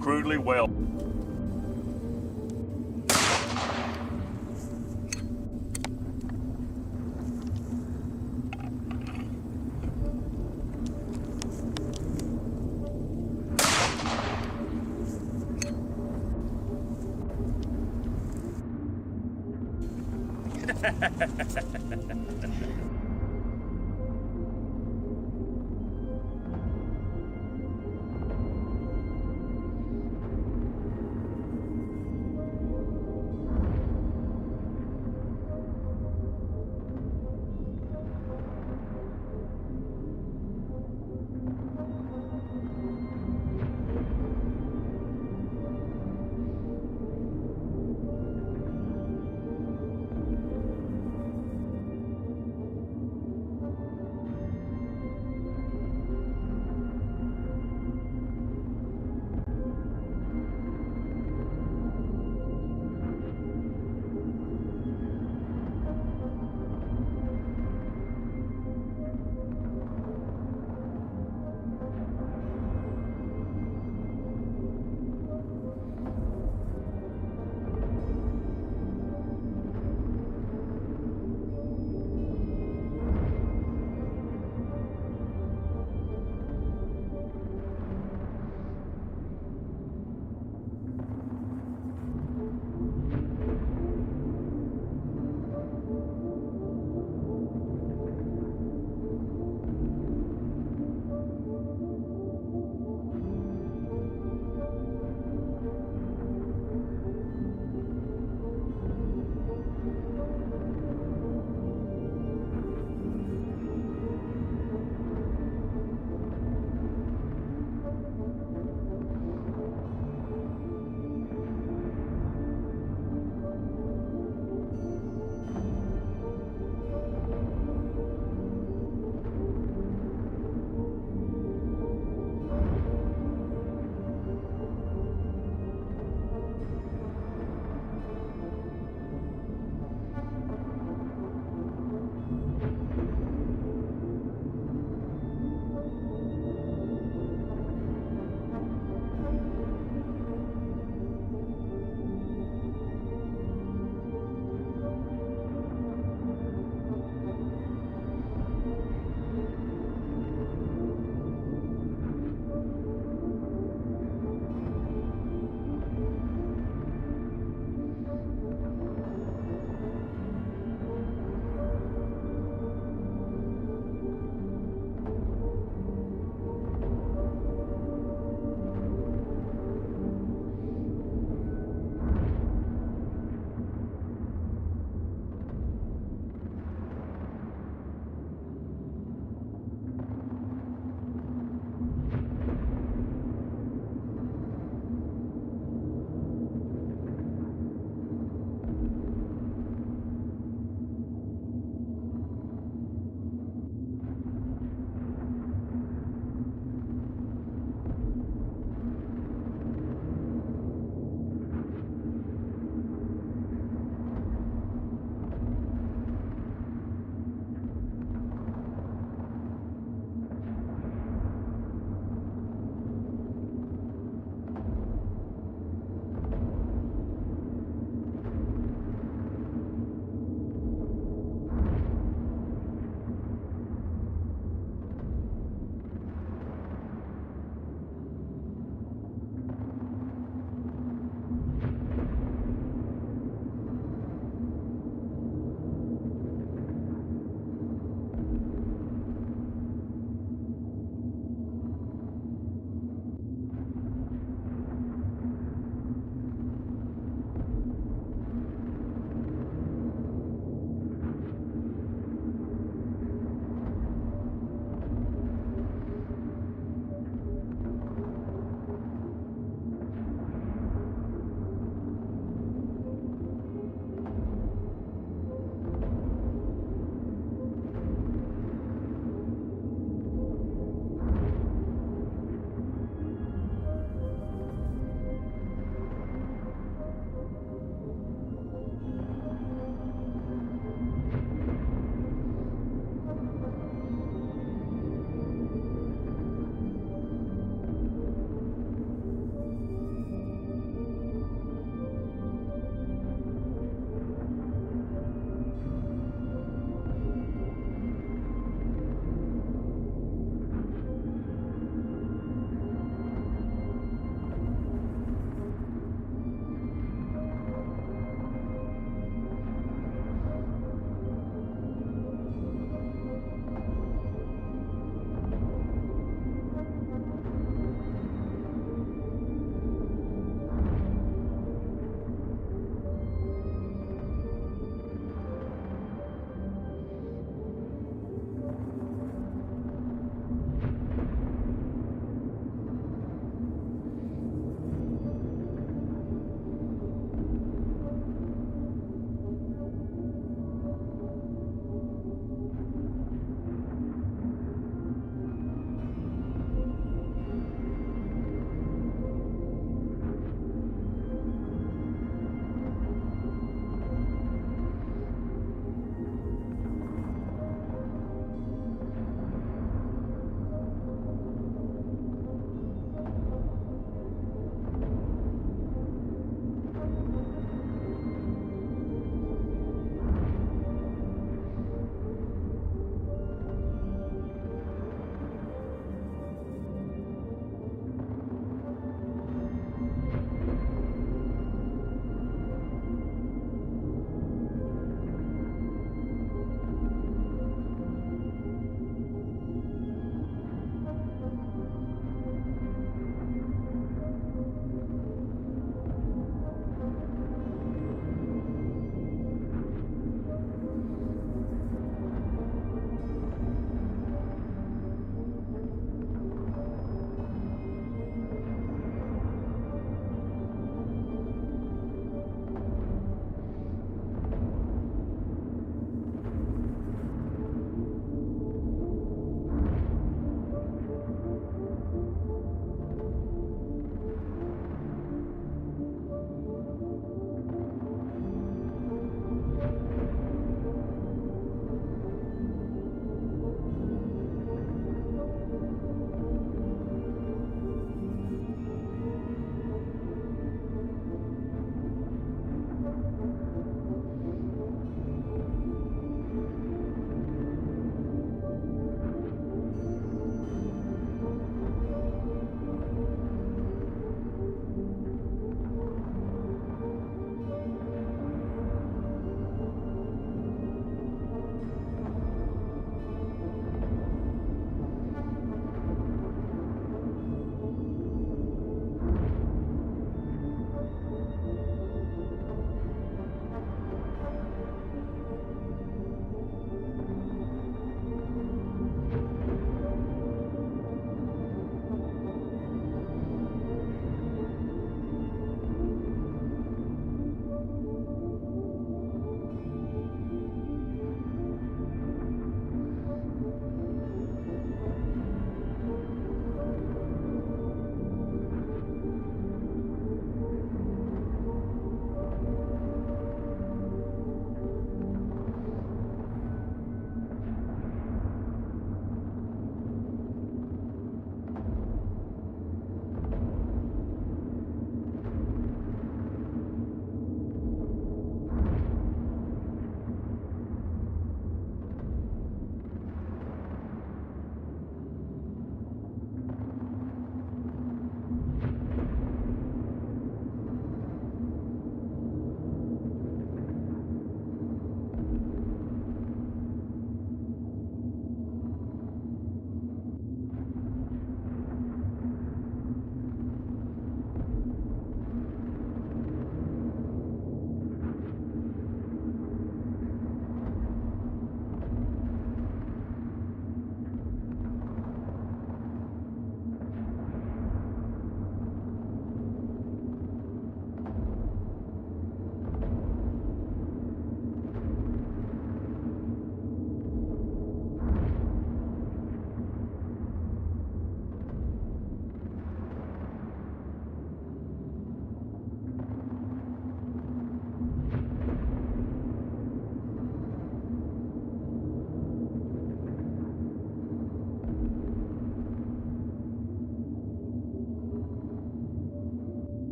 [SPEAKER 10] Crudely well.